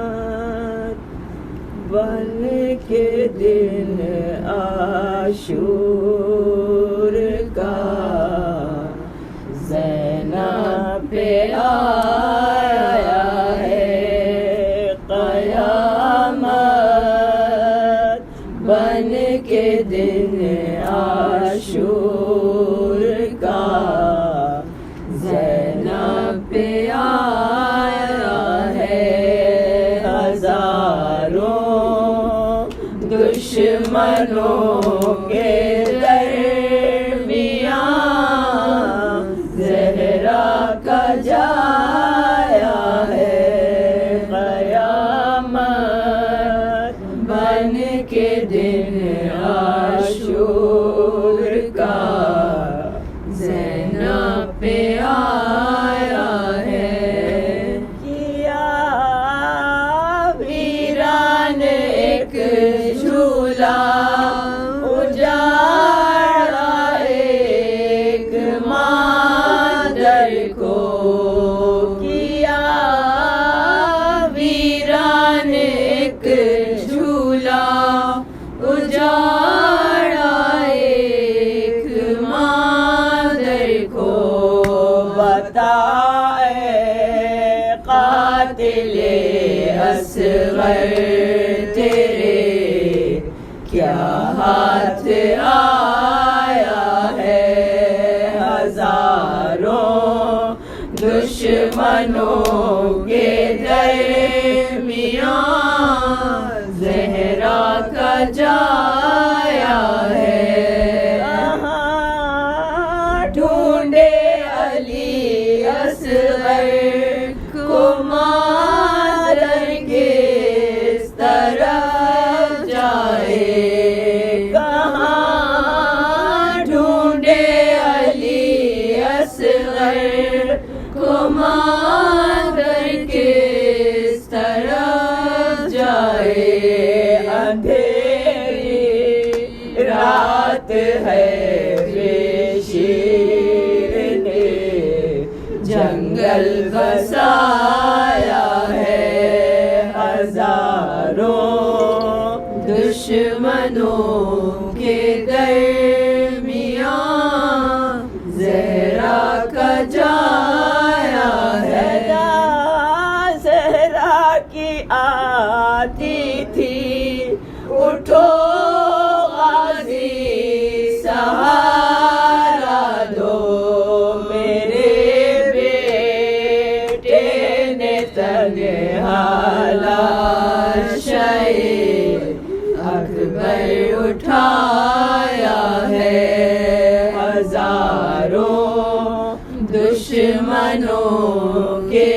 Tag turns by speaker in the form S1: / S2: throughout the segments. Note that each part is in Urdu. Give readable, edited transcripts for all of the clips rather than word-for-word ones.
S1: قیامت بن کے دن عاشور کا زینب پہ آیا ہے قیامت بن کے دن عاشور کا زینب پہ آیا ہے ہزاروں دشمنوں کے درمیان زہرا کا جایا ہے قیامت بن کے دن عاشور کا زینب پہ آیا ہے کیا ویران ایک جھولا اجاڑا ایک مادر کو کیا ویران ایک جھولا اجاڑا ایک مادر کو بتائے قاتل اصغر تیرے کیا ہاتھ آیا ہے ہزاروں دشمنوں کے درمیان زہرا کا جایا ہے ڈھونڈے علی اصغر کو مادر کس طرف جائے کہاں ڈھونڈے علی اصغر کو مادر کس طرف جائے اندھیری رات ہے بے شیر نے جنگل بسایا ہے ہزاروں دشمنوں کے درمیان زہرا کا جایا ہے زہرا کی آتی تھی اٹھو غازی سہارا دو میرے بیٹے نے تنہا لاشے اکبر اٹھایا ہے ہزاروں دشمنوں کے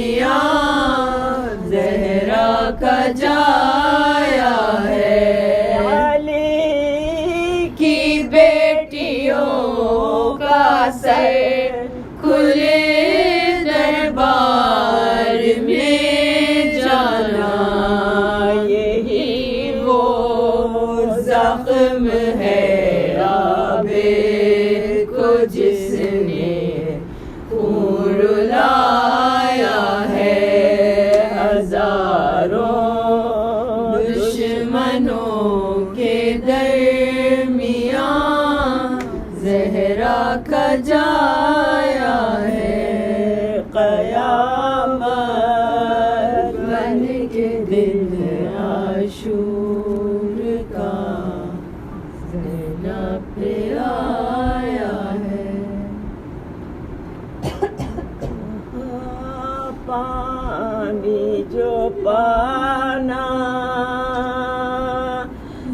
S1: درمیان زہرا کا جایا ہے علی کی بیٹیوں کا سر کھلے دربار میں جانا یہی وہ زخم ہے عابد کو جس نے خون رلایا ہے ہزاروں دشمنوں کے درمیان زہرا کا جایا ہے قیامت بن کے دن عاشور کا زینب پہ آیا ہے پانی جو پانا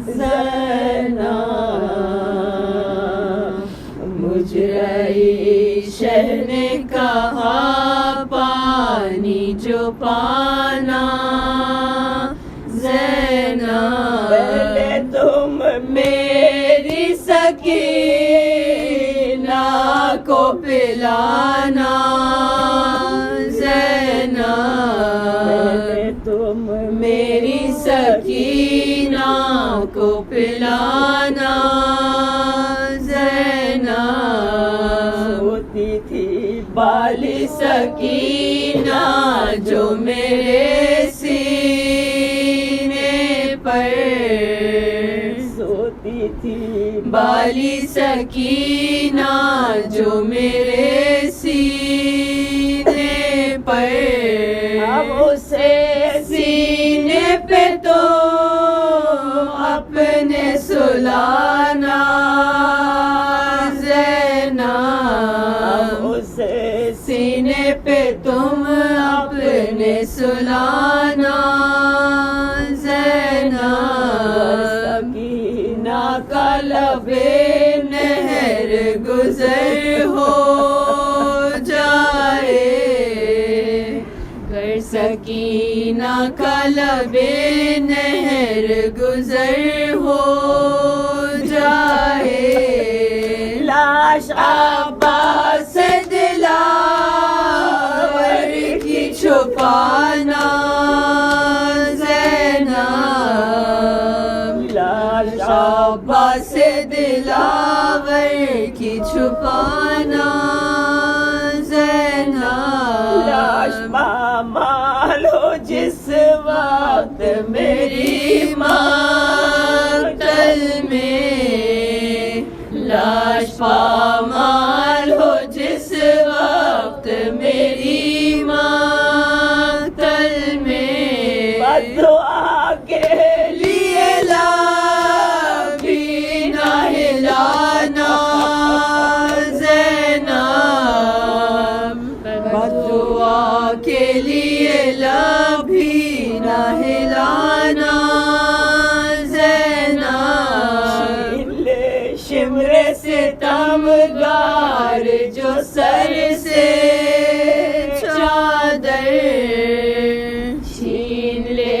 S1: زینب مجھ رہی شہ نے کہا پانی جو پانا زینب پہلے تم میری سکینہ کو پلانا زینب تم میری سکینہ کو پلانا زینب بالی سکینہ جو میرے سینے پر
S2: سوتی تھی،
S1: بالی سکینہ جو میرے سینے پر
S2: اب اسے
S1: سینے پہ تو اپنے سلانا زینب،
S2: اسے
S1: سینے پہ تم اپنے سلانا زینب،
S2: سکینہ
S1: کا لبے نہر گزر ہو جائے، گر سکینہ کا لبے نہر گزر ہو جائے،
S2: لاش
S1: عباس دلاور کی چھپانا زینب،
S2: لاش
S1: عباس دلاور کی چھپانا زینب،
S2: لاش پامال ہو جس وقت
S1: میری مقتل میں، لاش پامال ہو جس وقت میری مقتل میں،
S2: بدعا کے
S1: لیے لبھی نہ ہلانا زینب، بدعا کے لیے لبھی نہ ہلانا زینب،
S2: شمر
S1: ستمگار جو سر سے چادر چھین لے،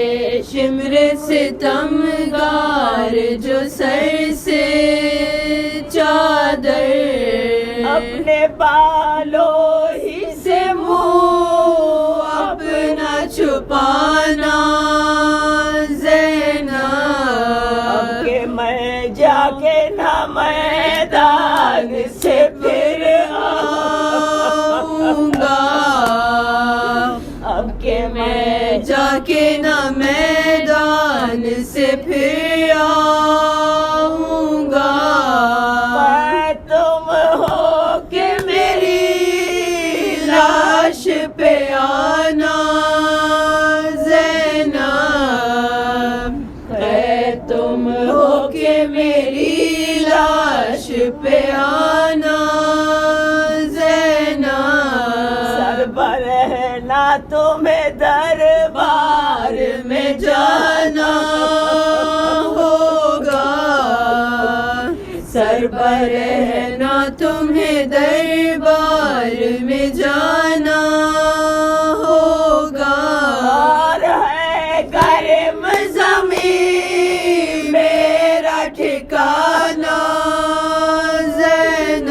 S1: شمر ستمگار جو سر سے چادر
S2: اپنے بالوں ہی
S1: سے منہ اپنا چھپانا زینب،
S2: کہ میں جا کے نہ میدان سے پھر
S1: آؤں گا،
S2: اب کہ
S1: میں جا کے نہ میدان سے پھر آؤں گا،
S2: میں تم ہو
S1: کہ میری لاش پہ آنا زینب، اے تم ہو کہ میری لاش پہ آنا زینب،
S2: سربر رہنا تمہیں دربار میں
S1: جانا ہوگا، سر پر رہنا تمہیں دربار میں جانا ہوگا،
S2: اور ہے گرم
S1: زمین میرا ٹھکانا زینب،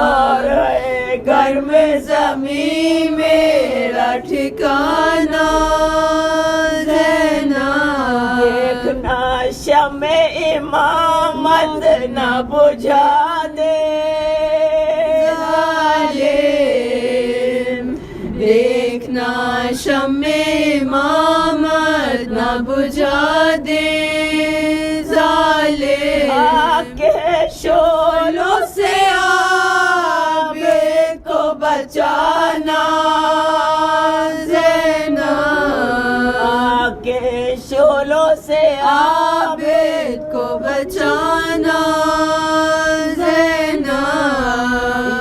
S2: اور ہے
S1: گرم زمین میرا ٹھکانا زینب،
S2: دیکھنا شمع امامت نہ بجھا دے
S1: ظالم، دیکھنا شمع امامت نہ بجھا دے ظالم،
S2: کے
S1: شولوں سے عابد کو بچانا زینب،
S2: کے شولوں سے
S1: عابد کو بچانا زینب،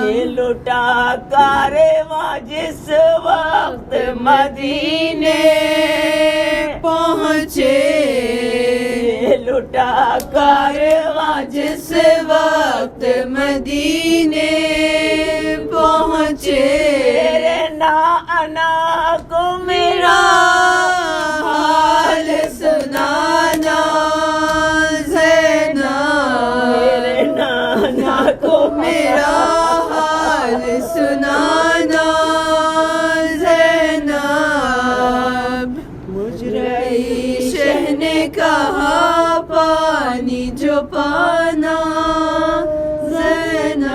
S2: یہ لٹا کارواں جس وقت مدینے
S1: پہنچے،
S2: یہ لٹا
S1: کارواں جس وقت مدینے پہنچے،
S2: تیرے نا انا کو
S1: میرا حال سنانا زینب،
S2: میرے نانا کو
S1: میرا حال سنانا زینب،
S2: مجھ
S1: رہی شہ نے کہا پانی جو پانا زینب،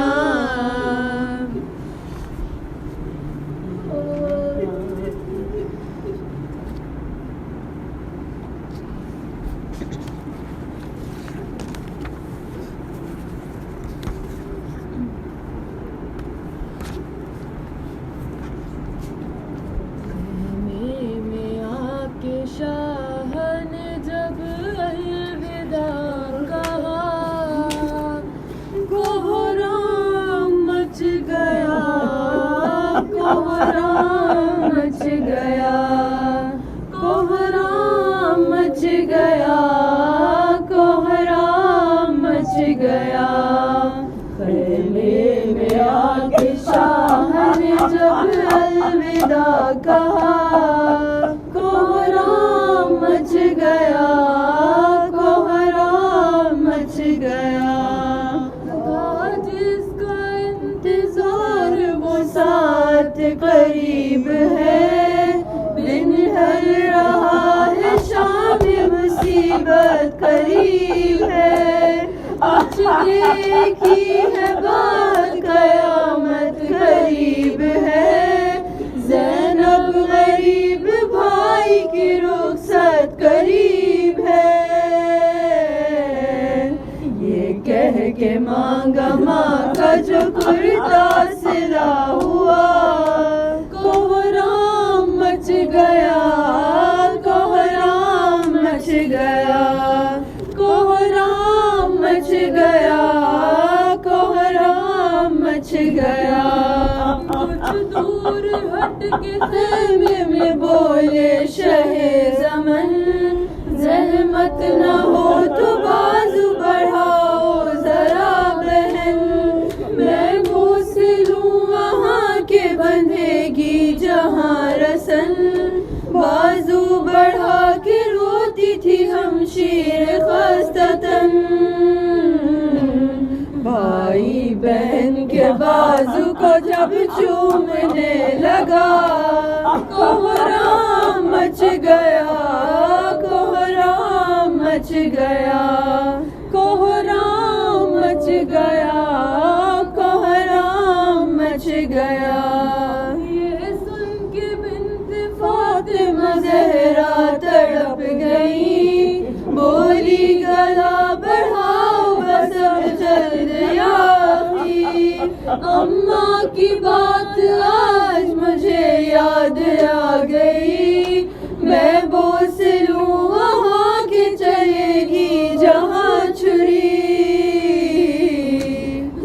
S1: ندا کہا، کوہرام مچ گیا، کوہرام مچ گیا۔ جس کا انتظار وہ ساتھ قریب ہے، دن ڈھل رہا ہے شام مصیبت قریب ہے، آج دیکھی ہے بات قیامت قریب ہے، زینب غریب بھائی کی رخصت قریب ہے۔ یہ کہہ کے مانگا ماں کا جو کرتا سلا ہوا، کوہرام مچ گیا، کوہرام مچ گیا، کوہرام مچ گیا، کوہرام مچ گیا۔ کچھ دور ہٹ کے خیمے میں بولے شہ زمن، زحمت نہ ہو تو بازو بڑھاؤ ذرا بہن، میں بوس لوں وہاں کے بندھے گی جہاں رسن، بازو بڑھا کے روتی تھی ہمشیر خستتاً، بھائی بہن کے بازو کو جب چومنے لگا، کوہرام مچ گیا، کوہرام مچ گیا، کوہرام مچ گیا، کوہرام مچ گیا۔ یہ سن کے بنت فاطمہ زہرا تڑپ گئی، بولی گلا بڑھاؤ بس اب جلد آخی، اماں کی بات آج مجھے یاد آ گئی، میں بوس لوں وہاں کے چلے گی جہاں چھری،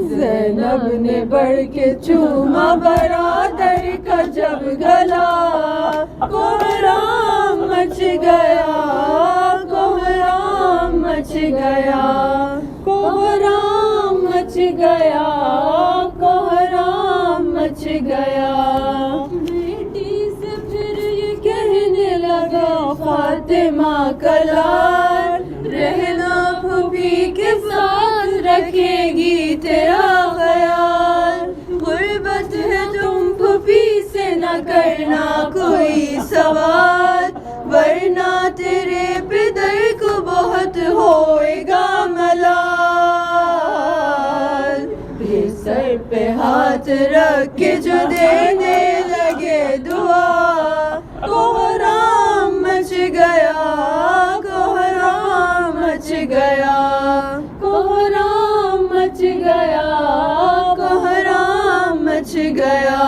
S1: زینب نے بڑھ کے چوما برادر کا جب گلا، کوہرام مچ گیا، کوہرام مچ گیا، کوہرام مچ گیا، کوہرام مچ گیا۔ بیٹی سے پھر یہ کہنے لگا فاطمہ کا لال، رہنا پھوپھی کے ساتھ رکھے گی تیرا خیال، غربت ہے تم پھوپھی سے نہ کرنا کوئی سوال، ورنہ تیرے پدر کو بہت ہوئے گا ملال۔ پھر سر پہ ہاتھ رکھ کے جو دینے لگے دعا، کوہرام مچ گیا، کوہرام مچ گیا، کوہرام مچ گیا، کوہرام مچ گیا۔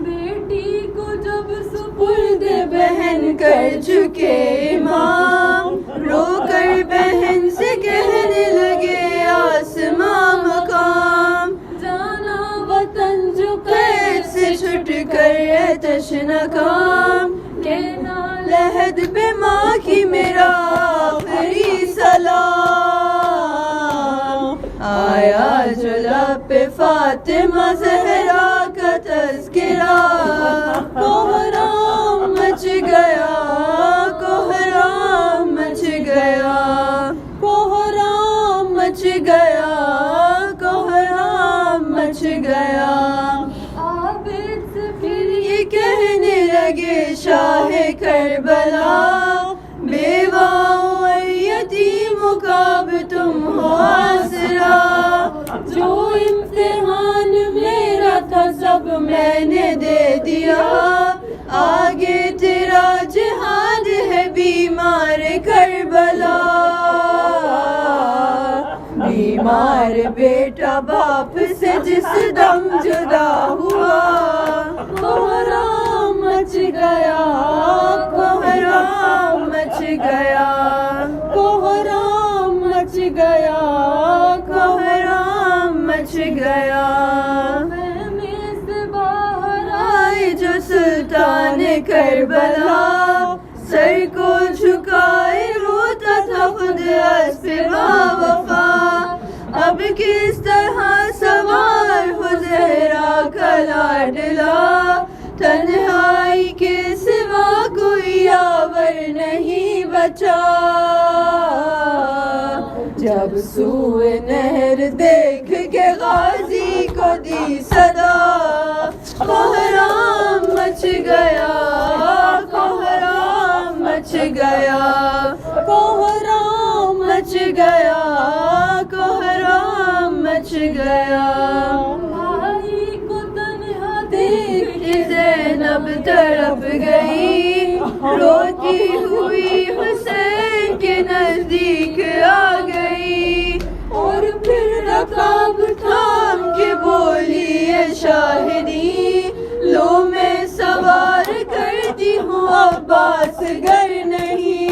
S1: بیٹی کو جب سپرد بہن کر چکے امام، رو کر بہن سے کہنے لگے آسماں مقام، جانا وطن جو قید سے چھٹ کر تشنہ کام، کہنا لحد پہ ماں کی میرا آخری سلام، آیا جو لب پہ فاطمہ زہرا کا تذکرہ، کوہرام مچ گیا، کوہرام مچ گیا، کوہرام مچ گیا، کوہرام مچ گیا۔ عابد سے پھر یہ کہنے لگے شاہ کربلا، بیواؤں اور یتیموں کا اب تم ہو آسرا، جو امتحان میرا تھا سب میں نے دے دیا، آگے تیرا جہاد ہے بیمار کربلا، بیمار بیٹا باپ سے جس دم جدا ہوا، کوہرام مچ گیا، کوہرام مچ گیا، کوہرام مچ گیا، کوہرام مچ گیا۔ خیمے سے باہر آئے جو سلطان کربلا، سر کو جھکائے روتا تھا خود اسب باوفا، اب کس طرح سوار ہو زہرا کا لاڈلا، تنہا بچا، جب سوئے نہر دیکھ کے غازی کو دی صدا، کوہرام مچ گیا، کوہرام مچ گیا، کوہرام مچ گیا، کوہرام مچ گیا۔ بھائی کو تنہا دیکھ کے زینب تڑپ گئی، روتی ہوئی حسین کے نزدیک آ گئی، اور پھر رکاب تھام کے بولی اے شاہدی، لو میں سوار کرتی ہوں عباس گر نہیں۔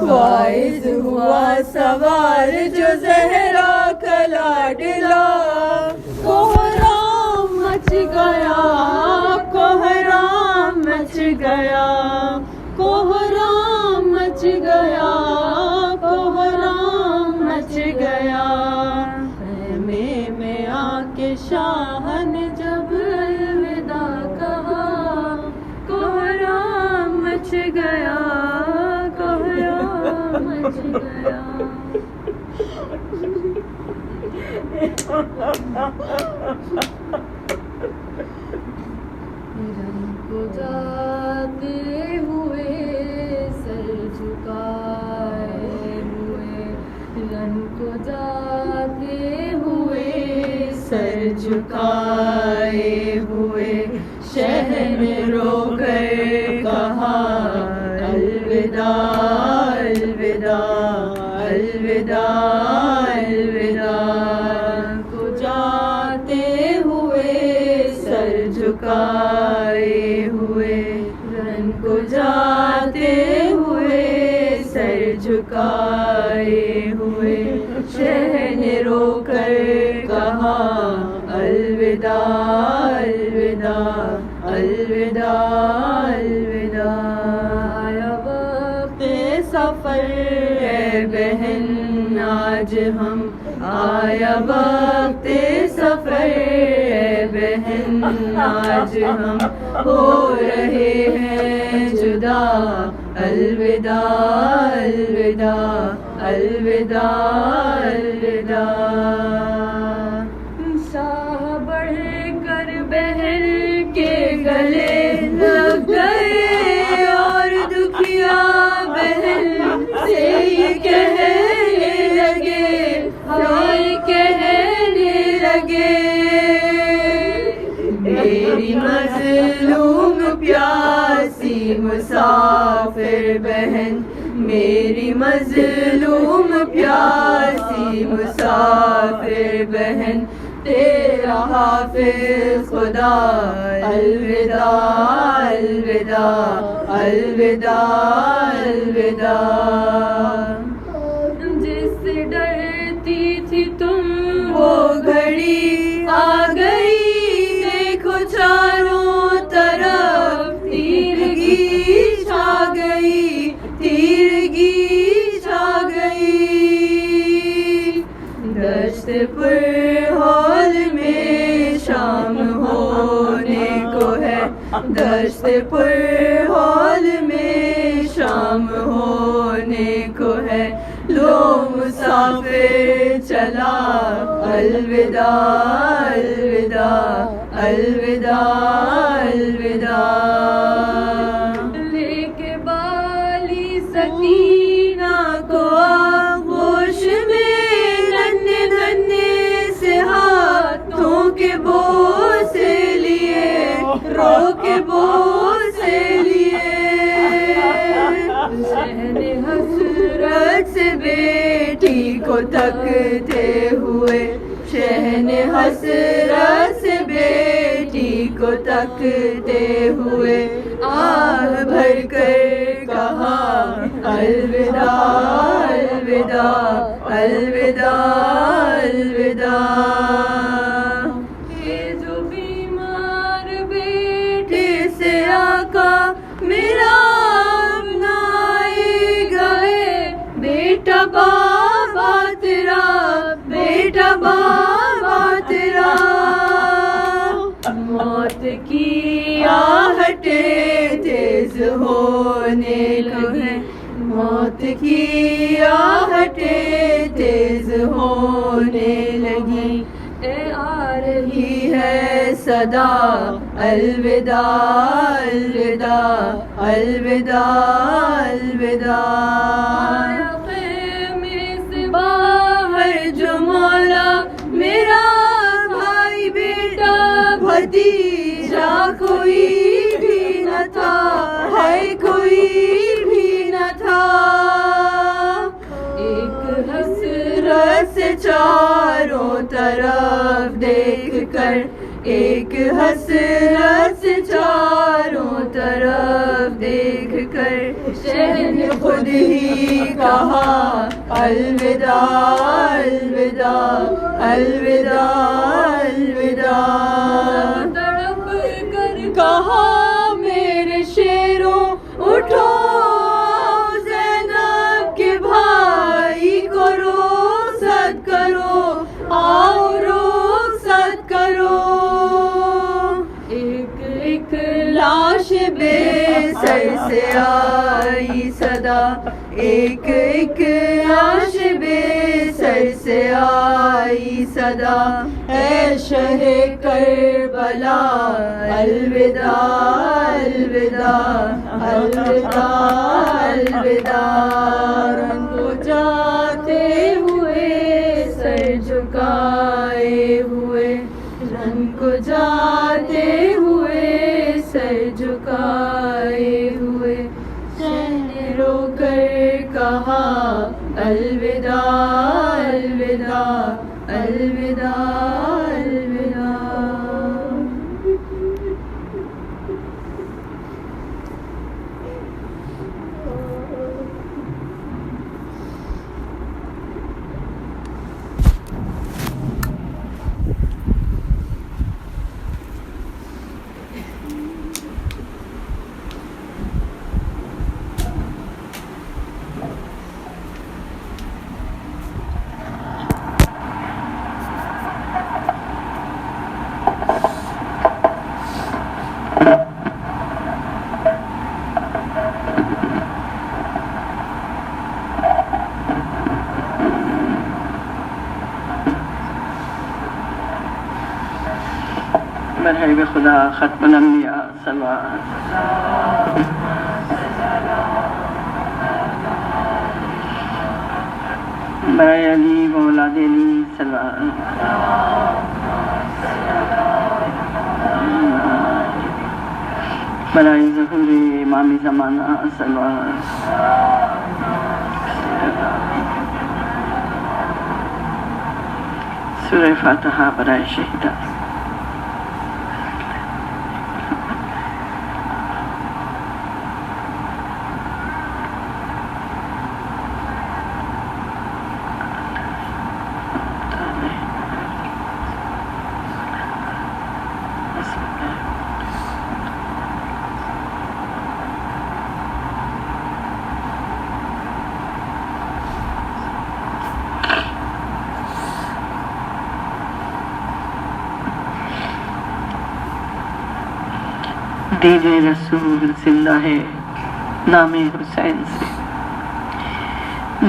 S1: واعظ ہوا سوار جو زہرا کا لاڈلا، کوہرام مچ گیا، کوہرام مچ گیا، کوہرام مچ گیا، کوہرام مچ گیا۔ خیمے میں آ کے شاہ نے جب الوداع کہا، کوہرام مچ گیا، کوہرام مچ گیا۔ رن کو جاتے ہوئے سر جھکائے ہوئے، رن کو جاتے ہوئے سر جھکائے ہوئے، شہر نے رو کر کہا الوداع، الوداع، الوداع، الوداع، کو جاتے ہوئے سر جھکائے ہوئے، رن کو جاتے ہوئے سر جھکائے ہوئے، شہر نے رو کر کہا الوداع، الوداع، الوداع، الوداع۔ آیا وقت سفر ہے بہن آج ہم، آیا وقت سفر ہے بہن آج ہم، ہو رہے ہیں جدا، الوداع، الوداع، الوداع، الوداع۔ شاہ بڑھ کر بہن کے گلے لگ گئے، اور دکھیا بہن سے یہ کہنے لگے، ہائے کہنے لگے، میری مظلوم پیاسی مسافر بہن، میری مظلوم پیاسی مسافر بہن، تیرا حافظ خدا، الوداع، الوداع، الوداع، الوداع۔ جس سے ڈرتی تھی تم وہ گھڑی آ گئی، دیکھو چاروں طرف تیرگی چھا گئی، تیرگی چھا گئی۔ دشت پر ہال میں شام ہونے کو ہے، دشت پر ہال میں شام ہونے کو ہے، لو مسافر چلا، الوداع، الوداع، الوداع، الوداع۔ لے کے بالی سکینہ کو آغوش میں، ننھے ننھے سے ہاتھوں کے بوسے لیے، رو کے بوسے لیے، شہن حسرت سے بیٹی کو تکتے ہوئے، شہن حسرت سے بیٹی کو تکتے ہوئے، آہ بھر کر کہا الوداع، الوداع، الوداع، الوداع۔ یہ جو بیمار بیٹے سے آقا میرا اپنا آئے گئے، بیٹا بابا تیرا، بیٹا بابا تیرا، موت کی آہٹیں تیز ہونے لگی، موت کی آہٹیں تیز ہونے لگی، اے آ رہی ہے صدا الوداع الوداع الوداع الوداع، خیمے سے باہر جو مولا میرا بھائی بیٹا بھتیجا کوئی بھی نہ تھا، ہے کوئی بھی نہ تھا، ایک حسرت سے چاروں طرف دیکھ کر، ایک حسرت سے چاروں طرف دیکھ کر، شہر نے خود ہی کہا الوداع الوداع الوداع الوداع، تڑپ کر کہا میرے شیروں اٹھو، زینب کے بھائی کو رخصت کرو، آؤ رخصت کرو، ایک ایک لاش بے سر سے آئی صدا، ایک ایک لاش بے سر سے آئی صدا، اے شہر کربلا الوداع الوداع الوداع الوداع، رن کو جاتے ہوئے سر جھکائے ہوئے، رن کو جاتے ہوئے سر جھکائے ہوئے، شہر نے رو کر کہا الوداع الوداع الوداع الوداع۔
S2: برحب خدا ختم الانبیاء صلی اللہ علیہ وسلم، برائے علی و اولاد علی صلی اللہ علیہ وسلم، برائے ظہور امام زمانہ صلی اللہ علیہ وسلم، سورہ فاتحہ برائے شہیدان۔ دین رسول زندہ ہے نام حسین سے،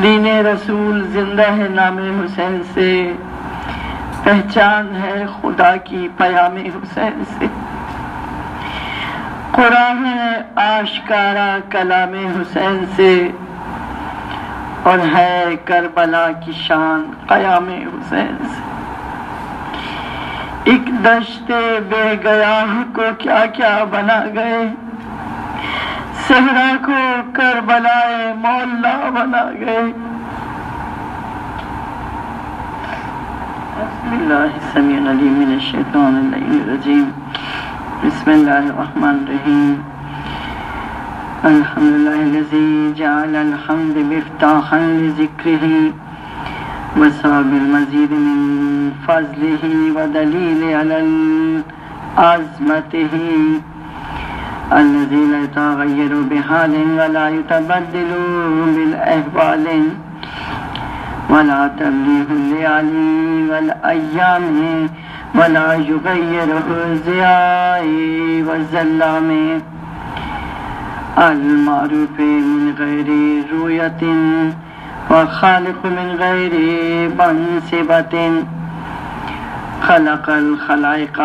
S2: دین رسول زندہ ہے نام حسین سے، پہچان ہے خدا کی پیام حسین سے، قرآن ہے آشکارا کلام حسین سے، اور ہے کربلا کی شان قیام حسین سے۔ ایک دشت بے گیاہ کو کیا کیا بنا گئے، صحرا کو کربلائے مولا بنا گئے۔ بسم اللہ السمیع العلیم من الشیطان الرجیم، بسم اللہ الرحمن الرحیم، الحمدللہ الذی جعل الحمد مفتاحا لذکرہ وصاب المزید من فضله ودلیل علی عظمته الذي لا يتغير بحال ولا يتبدل بالأحوال ولا تبليه الليالي والأيام ولا يغيره الضياء والظلام المعروف من غیر رویت وخالق من غیر منصبت خلق الخلائق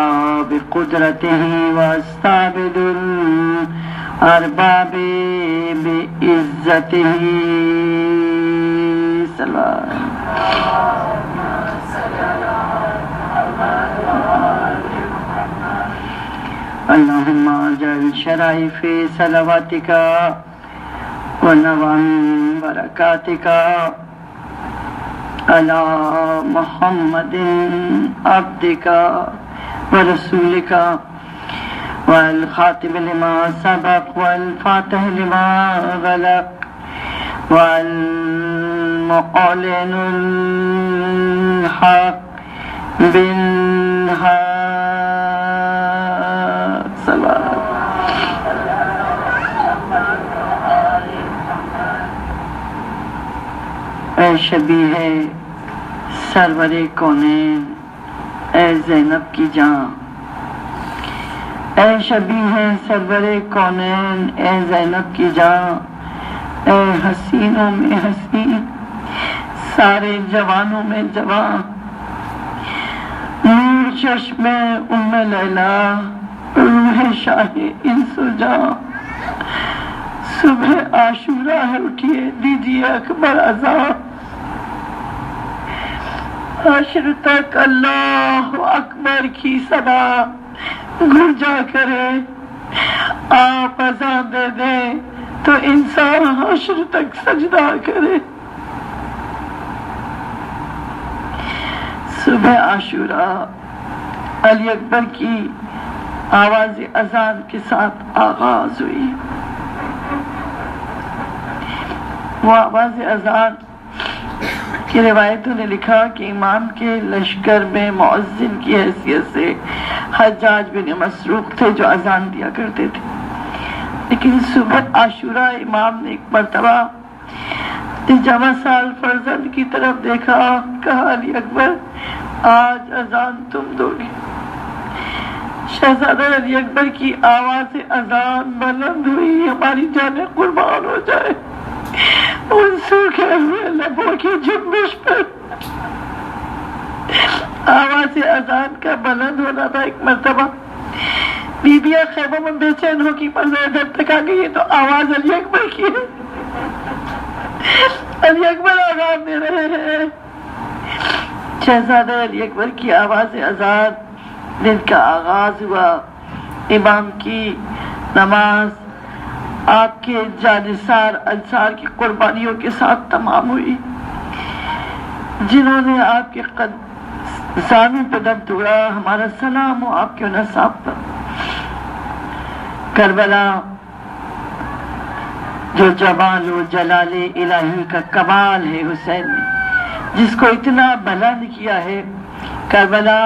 S2: بقدرته واستعبد الارباب بعزته اللهم اجعل شرائف صلواتك ونوامي بركاتك على محمد عبدك ورسولك والخاتم لما سبق والفاتح لما غلق والمعلن الحق بالحق صلوات اے شبیہ سرور کونین اے زینب کی جان، اے شبیہ سرور کونین اے زینب کی جان، اے حسینوں میں حسین سارے جوانوں میں جوان، نور چشم ام لیلا روح شاہ انس و جان، صبح عاشورہ ہے اٹھیے دیجیے اکبر اذان، حشر تک اللہ اکبر کی صدا گونجا کرے، آپ اذان دے دیں تو انسان حشر تک سجدہ کرے۔ صبح عاشورہ علی اکبر کی آواز اذان کے ساتھ آغاز ہوئی۔ وہ آواز اذان کی روایتوں نے لکھا کہ امام کے لشکر میں مؤذن کی حیثیت سے حجاج بن مسروق تھے جو اذان دیا کرتے تھے، لیکن صبح عاشورہ امام نے ایک مرتبہ جمع سال فرزند کی طرف دیکھا، کہا علی اکبر آج اذان تم دو گے۔ شہزادہ علی اکبر کی آواز اذان بلند ہوئی، ہماری جانیں قربان ہو جائے ان سوکھے ہوئے لبوں کی جنبش پر۔ آواز اذان کا بلند ہونا تھا۔ ایک مرتبہ بیبیاں خیموں میں بے چین ہو کی پردے ادھر تک آ گئی تو آواز علی اکبر کی ہے، علی اکبر اذان دے رہے ہیں۔ شہزادہ علی اکبر کی آواز اذان دن کا آغاز ہوا۔ امام کی نماز آپ کے جانثار انصار کی قربانیوں کے ساتھ تمام ہوئی، جنہوں نے آپ کے زانوں پہ دم توڑا۔ ہمارا سلام ہو آپ کے نصاب پر۔ کربلا جو جمال و جلال الہی کا کمال ہے حسین نے، جس کو اتنا بلند کیا ہے۔ کربلا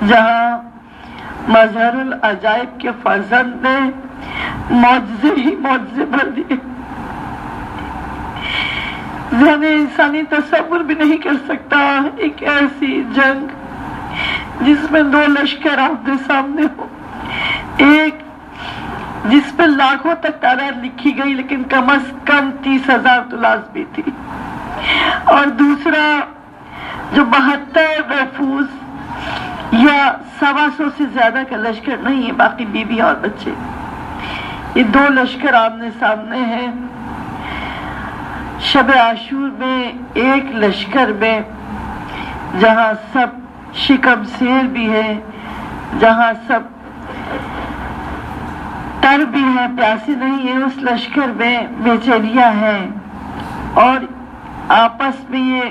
S2: جہاں مظہر العجائب کے فرزند نے معجزے ہی معجزے بھر دیے، ذہن انسانی تصور بھی نہیں کر سکتا ایک ایسی جنگ جس میں دو لشکر آمنے سامنے ہو، ایک جس پہ لاکھوں تک تعداد لکھی گئی لیکن کم از کم 30,000 تو لازمی تھی، اور دوسرا جو 72 محفوظ یا 125 سے زیادہ کا لشکر نہیں ہے، باقی بیوی اور بچے۔ یہ دو لشکر آمنے سامنے ہیں۔ شب عاشور میں ایک لشکر میں جہاں سب شکم سیر بھی ہے، جہاں سب تر بھی ہے، پیاسے نہیں ہے، اس لشکر میں بے چینیاں ہیں، اور آپس میں یہ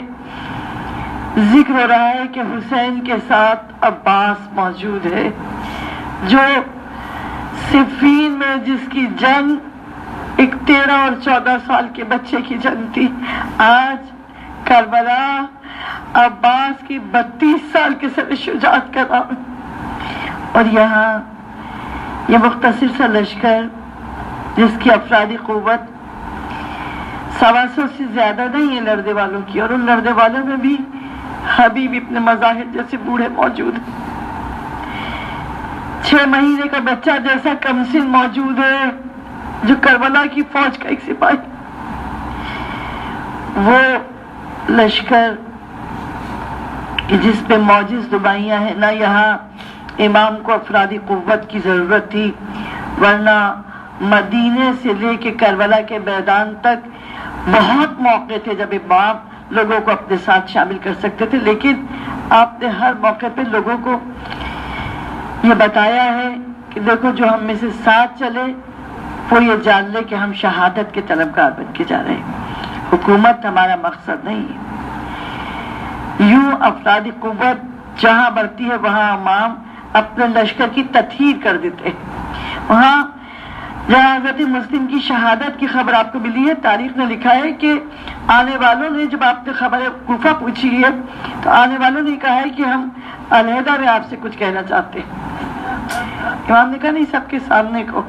S2: ذکر ہو رہا ہے کہ حسین کے ساتھ عباس موجود ہے، جو صفین میں جس کی جنگ ایک 13 اور 14 سال کے بچے کی جنگ تھی، آج کربلا عباس کی 32 سال کے سر شجاعت کا نام۔ اور یہاں یہ مختصر سا لشکر جس کی افرادی قوت 125 سے زیادہ نہیں ہے لڑنے والوں کی، اور ان لڑنے والوں میں بھی حبیب ابن مظاہر جیسے بوڑھے موجود ہیں، 6 مہینے کا بچہ جیسا کمسن موجود ہے، جو کربلا کی فوج کا ایک سپاہی، وہ لشکر جس پہ معجز دبائیاں ہیں، نہ یہاں امام کو افرادی قوت کی ضرورت تھی، ورنہ مدینے سے لے کے کربلا کے میدان تک بہت موقع تھے جب امام لوگوں کو اپنے ساتھ شامل کر سکتے تھے، لیکن آپ نے ہر موقع پہ لوگوں کو یہ بتایا ہے کہ دیکھو جو ہم میں سے ساتھ چلے وہ یہ جان لے کہ ہم شہادت کے طلبگار بن کے جا رہے ہیں، حکومت ہمارا مقصد نہیں ہے۔ یوں افرادی قوت جہاں بڑھتی ہے وہاں امام اپنے لشکر کی تطہیر کر دیتے ہیں۔ وہاں جہاں حضرت مسلم کی شہادت کی خبر آپ کو ملی ہے، تاریخ نے لکھا ہے کہ آنے والوں نے جب آپ نے خبر کوفہ پوچھی ہے تو آنے والوں نے کہا ہے کہ ہم علیحدہ میں آپ سے کچھ کہنا چاہتے ہیں۔ امام نے کہا نہیں، سب کے سامنے کو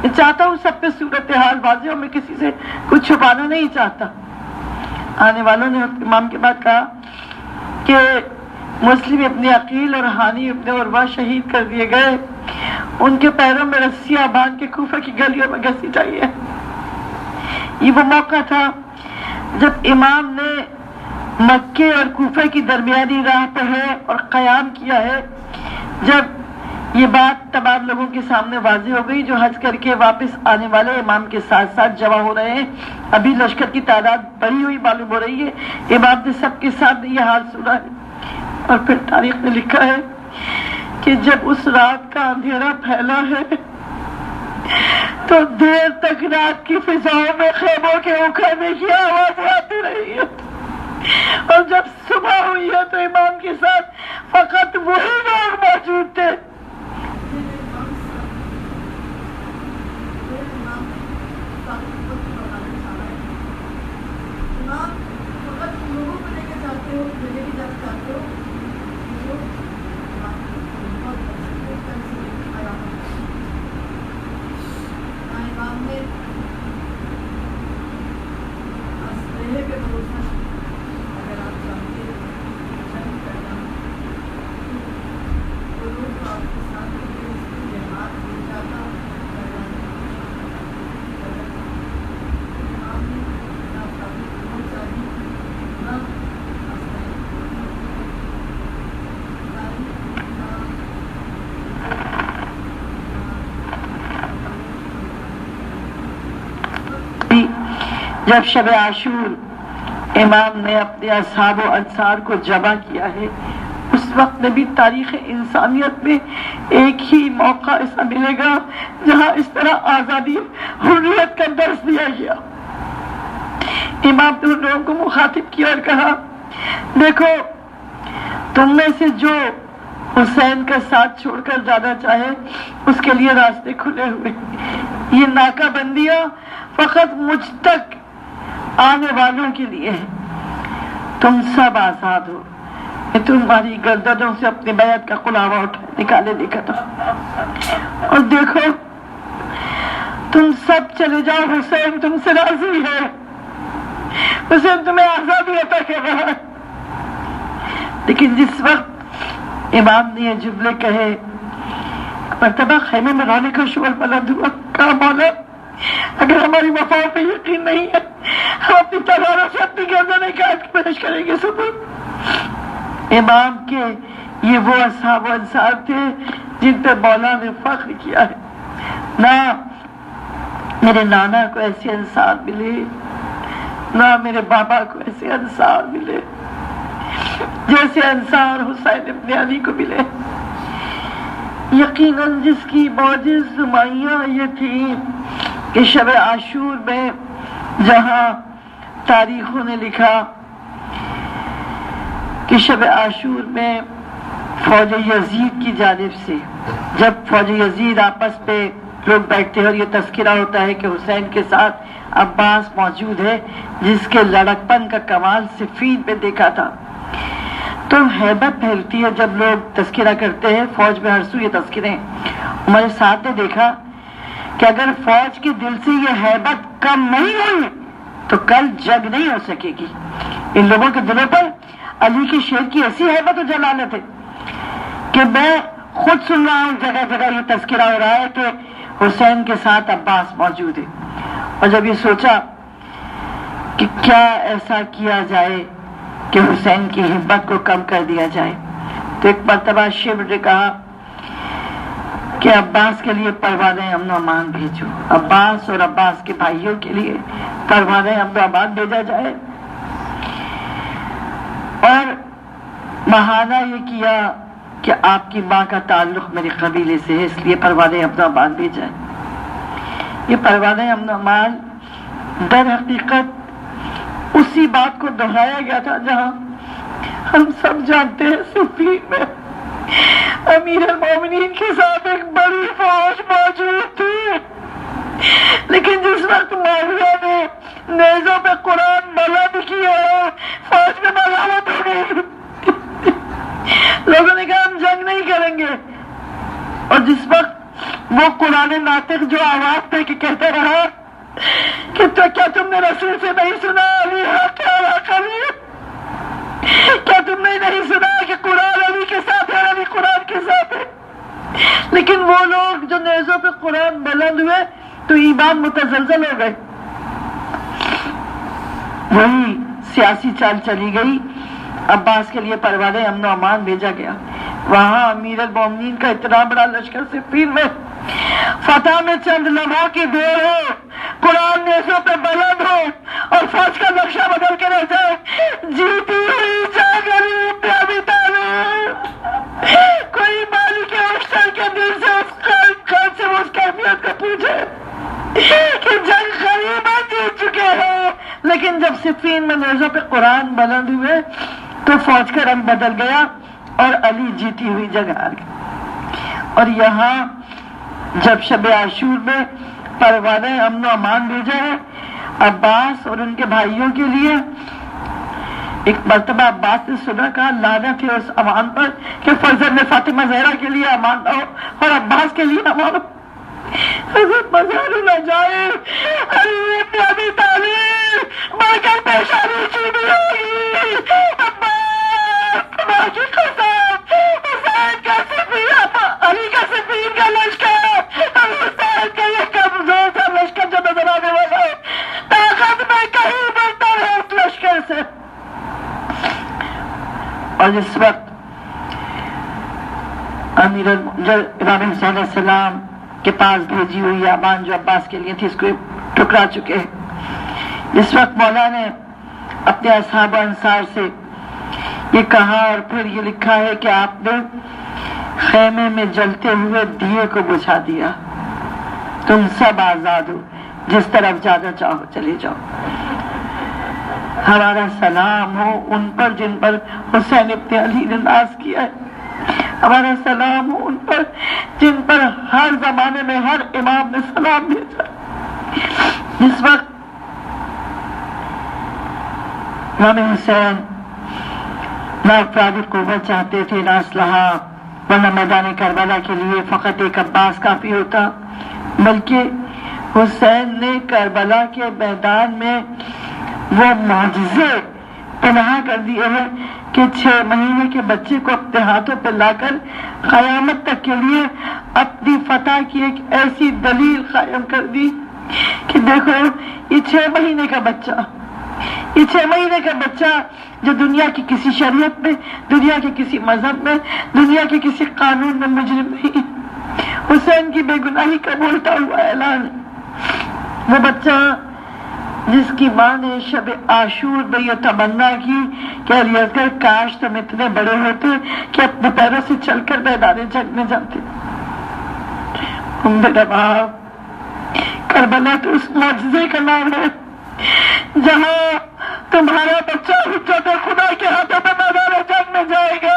S2: میں چاہتا ہوں، سب پہ صورتحال واضح ہو، میں کسی سے کچھ چھپانا نہیں چاہتا۔ آنے والوں نے امام کے بعد کہا کہ مسلم ابن عقیل اور حانی ابن عروہ شہید کر دیے گئے، ان کے پیروں میں رسیاں باندھ کے کوفہ کی گلیوں میں گھسی جائیے۔ یہ وہ موقع تھا جب امام نے مکے اور کوفہ کی درمیانی راہ پہ ہے اور قیام کیا ہے، جب یہ بات تمام لوگوں کے سامنے واضح ہو گئی، جو حج کر کے واپس آنے والے امام کے ساتھ ساتھ جمع ہو رہے ہیں، ابھی لشکر کی تعداد بڑھی ہوئی معلوم ہو رہی ہے، امام نے سب کے سامنے یہ حال سنا ہے۔ اور پھر تاریخ نے لکھا ہے کہ جب اس رات کا اندھیرا پھیلا ہے تو دیر تک رات کی فضاؤں میں خیموں کے اکھڑنے کی آوازیں آتی رہی ہے، اور جب صبح ہوئی ہے تو امام کے ساتھ فقط وہی لوگ موجود تھے۔ جب شب عاشور امام نے اپنے اصحاب و انصار کو جمع کیا ہے، اس وقت میں بھی تاریخ انسانیت میں ایک ہی موقع ایسا ملے گا جہاں اس طرح آزادی حریت کا درس دیا گیا۔ امام نے ان لوگوں کو مخاطب کیا اور کہا، دیکھو تم میں سے جو حسین کا ساتھ چھوڑ کر جانا چاہے اس کے لیے راستے کھلے ہوئے، یہ ناکہ بندیاں فقط مجھ تک آنے والوں کے لیے ہے، تم سب آزاد ہو، میں تمہاری گردنوں سے اپنے بیعت کا قلاوہ نکالے لے کر اور دیکھو تم سب چلے جاؤ، حسین تم سے راضی ہے، حسین تمہیں آزادی عطا کر رہا ہے۔ لیکن جس وقت امام نے یہ جملے کہے، مرتبہ خیمے میں رونے کا شور بلند ہوا، کہا مولا اگر ہماری وفا پہ یقین نہیں ہے ہم اپنی تلواروں سے اپنی گردنیں کاٹ کے پیش کریں گے صبح۔ امام کے یہ وہ اصحاب و انصار تھے جن پہ مولا نے فخر کیا ہے۔ نہ میرے نانا کو ایسے انصار ملے، نہ میرے بابا کو ایسے انصار ملے جیسے انصار حسین ابن علی کو ملے۔ یقیناً جس کی معجز نمائیاں یہ تھی کہ شب عاشور میں جہاں تاریخوں نے لکھا کہ شب عاشور میں فوج یزید کی جانب سے جب فوج یزید آپس پہ لوگ بیٹھتے ہیں اور یہ تذکرہ ہوتا ہے کہ حسین کے ساتھ عباس موجود ہے جس کے لڑکپن کا کمال صفین میں دیکھا تھا، تو ہیبت پھیلتی ہے جب لوگ تذکرہ کرتے ہیں۔ فوج میں ہر سو یہ تذکرے ہمارے ساتھ نے دیکھا کہ اگر فوج کے دل سے یہ ہیبت کم نہیں ہوئی تو کل جنگ نہیں ہو سکے گی۔ ان لوگوں کے دلوں پر علی کے شیر کی ایسی ہیبت و جلالت ہے کہ میں خود سن رہا ہوں جگہ جگہ یہ تذکرہ ہو رہا ہے کہ حسین کے ساتھ عباس موجود ہے، اور جب یہ سوچا کہ کیا ایسا کیا جائے کہ حسین کی ہمت کو کم کر دیا جائے، تو ایک مرتبہ شیبر نے کہا کہ عباس کے لیے پروانہ امن و امان بھیجو، عباس اور عباس کے بھائیوں کے لیے پروانہ امن و امان بھیجا جائے، اور بہانہ یہ کیا کہ آپ کی ماں کا تعلق میرے قبیلے سے ہے، اس لیے پروانہ امن و امان بھیجا ہے۔ یہ پروانہ امن و امان در حقیقت اسی بات کو دہرایا گیا تھا جہاں ہم سب جانتے ہیں صفین میں امیر المومنین کے ساتھ ایک بڑی فوج موجود تھی، لیکن جس وقت معاویہ نے نیزوں پہ قرآن بلند کیا فوج میں بغاوت ہو گئی، لوگوں نے کہا ہم جنگ نہیں کریں گے، اور جس وقت وہ قرآن ناطق جو آواز پہ کہتے رہا کہ تو کیا تم نے رسول سے نہیں سنا علی حق علی، کیا تم نے نہیں سنا کہ قرآن علی کے ساتھ ہے، علی قرآن کے ساتھ ہے، لیکن وہ لوگ جو نیزوں پہ قرآن بلند ہوئے تو ایمان متزلزل ہو گئے۔ وہی سیاسی چال چلی گئی، عباس کے لیے پروانہ امن و امان بھیجا گیا، وہاں امیر المومنین کا اتنا بڑا لشکر صفین میں فتح میں چند لمحوں کی دیر ہو، قرآن نیزوں پہ بلند ہو اور فوج کا نقشہ بدل کے رہ جائے، جیتی ہوئی جنگ علی بن ابی طالب، کوئی مالک اشتر کے دل سے اس قلب سے اس کیفیت کو پوچھے کہ جنگ قریبا جیت چکے ہیں، لیکن جب صفین میں نیزوں پہ قرآن بلند ہوئے تو فوج کا رنگ بدل گیا اور علی جیتی ہوئی جنگ ہار گئی۔ اور یہاں جب شب عاشور میں پروانہ امن و امان بھیجا ہے عباس اور ان کے بھائیوں کے لیے، ایک مرتبہ عباس نے سنا، کہا لعنت ہے اس امان پر کہ فرزند نے فاطمہ زہرا کے لیے امان نہ ہو اور عباس کے لیے امان ہو، حضرت مزار نہ جائے، علی بن ابی طالب مر کر پیشانی چینی ہوگی، عباس خدا کی قسم، حسین کا صفین، علی کا صفین کا لشکر، حسین کا یہ کمزور سا لشکر جو نظر آنے والا ہے طاقت میں کہیں بڑھتر ہے اس لشکر سے۔ اور اس وقت امام حسین علیہ السلام کے پاس بھیجی ہوئی امان جو عباس کے لیے تھی اس کو ٹکرا چکے ہیں، اس وقت مولا نے اپنے اصحاب و انصار سے یہ کہا اور پھر یہ لکھا ہے کہ آپ نے خیمے میں جلتے ہوئے دیے کو بجھا دیا، تم سب آزاد ہو، جس طرف جانا چاہو چلے جاؤ۔ ہمارا سلام ہو ان پر جن پر حسین ابن علی نے ناز کیا ہے، ہمارا سلام ہو ان پر جن پر ہر زمانے میں ہر امام نے سلام بھیجا۔ جس وقت امام حسین نہ افرادی قوت چاہتے تھے نہ اسلحہ، ورنہ میدان کربلا کے لیے فقط ایک عباس کافی ہوتا، بلکہ حسین نے کربلا کے میدان میں وہ معجزے پناہ کر دیے ہیں کہ 6 مہینے کے بچے کو اپنے ہاتھوں پہ لا کر قیامت تک کے لیے اپنی فتح کی ایک ایسی دلیل قائم کر دی کہ دیکھو یہ 6 مہینے کا بچہ، یہ 6 مہینے کا بچہ جو دنیا کی کسی شریعت میں، دنیا کے کسی مذہب میں، دنیا کے کسی قانون میں مجرم نہیں، حسین کی بے گناہی کا بولتا ہوا اعلان ہے۔ وہ بچہ جس کی ماں نے شب عاشور میں یہ تمنا کی کہ علی اصغر کاش تم اتنے بڑے ہوتے کہ اپنے پیروں سے چل کر میدان جنگ میں جاتے۔ میرا باپ، کربلا تو اس معجزے کا نام ہے جہاں تمہارا بچہ حجت خدا کے ہاتھوں میں میدان جنگ میں جائے گا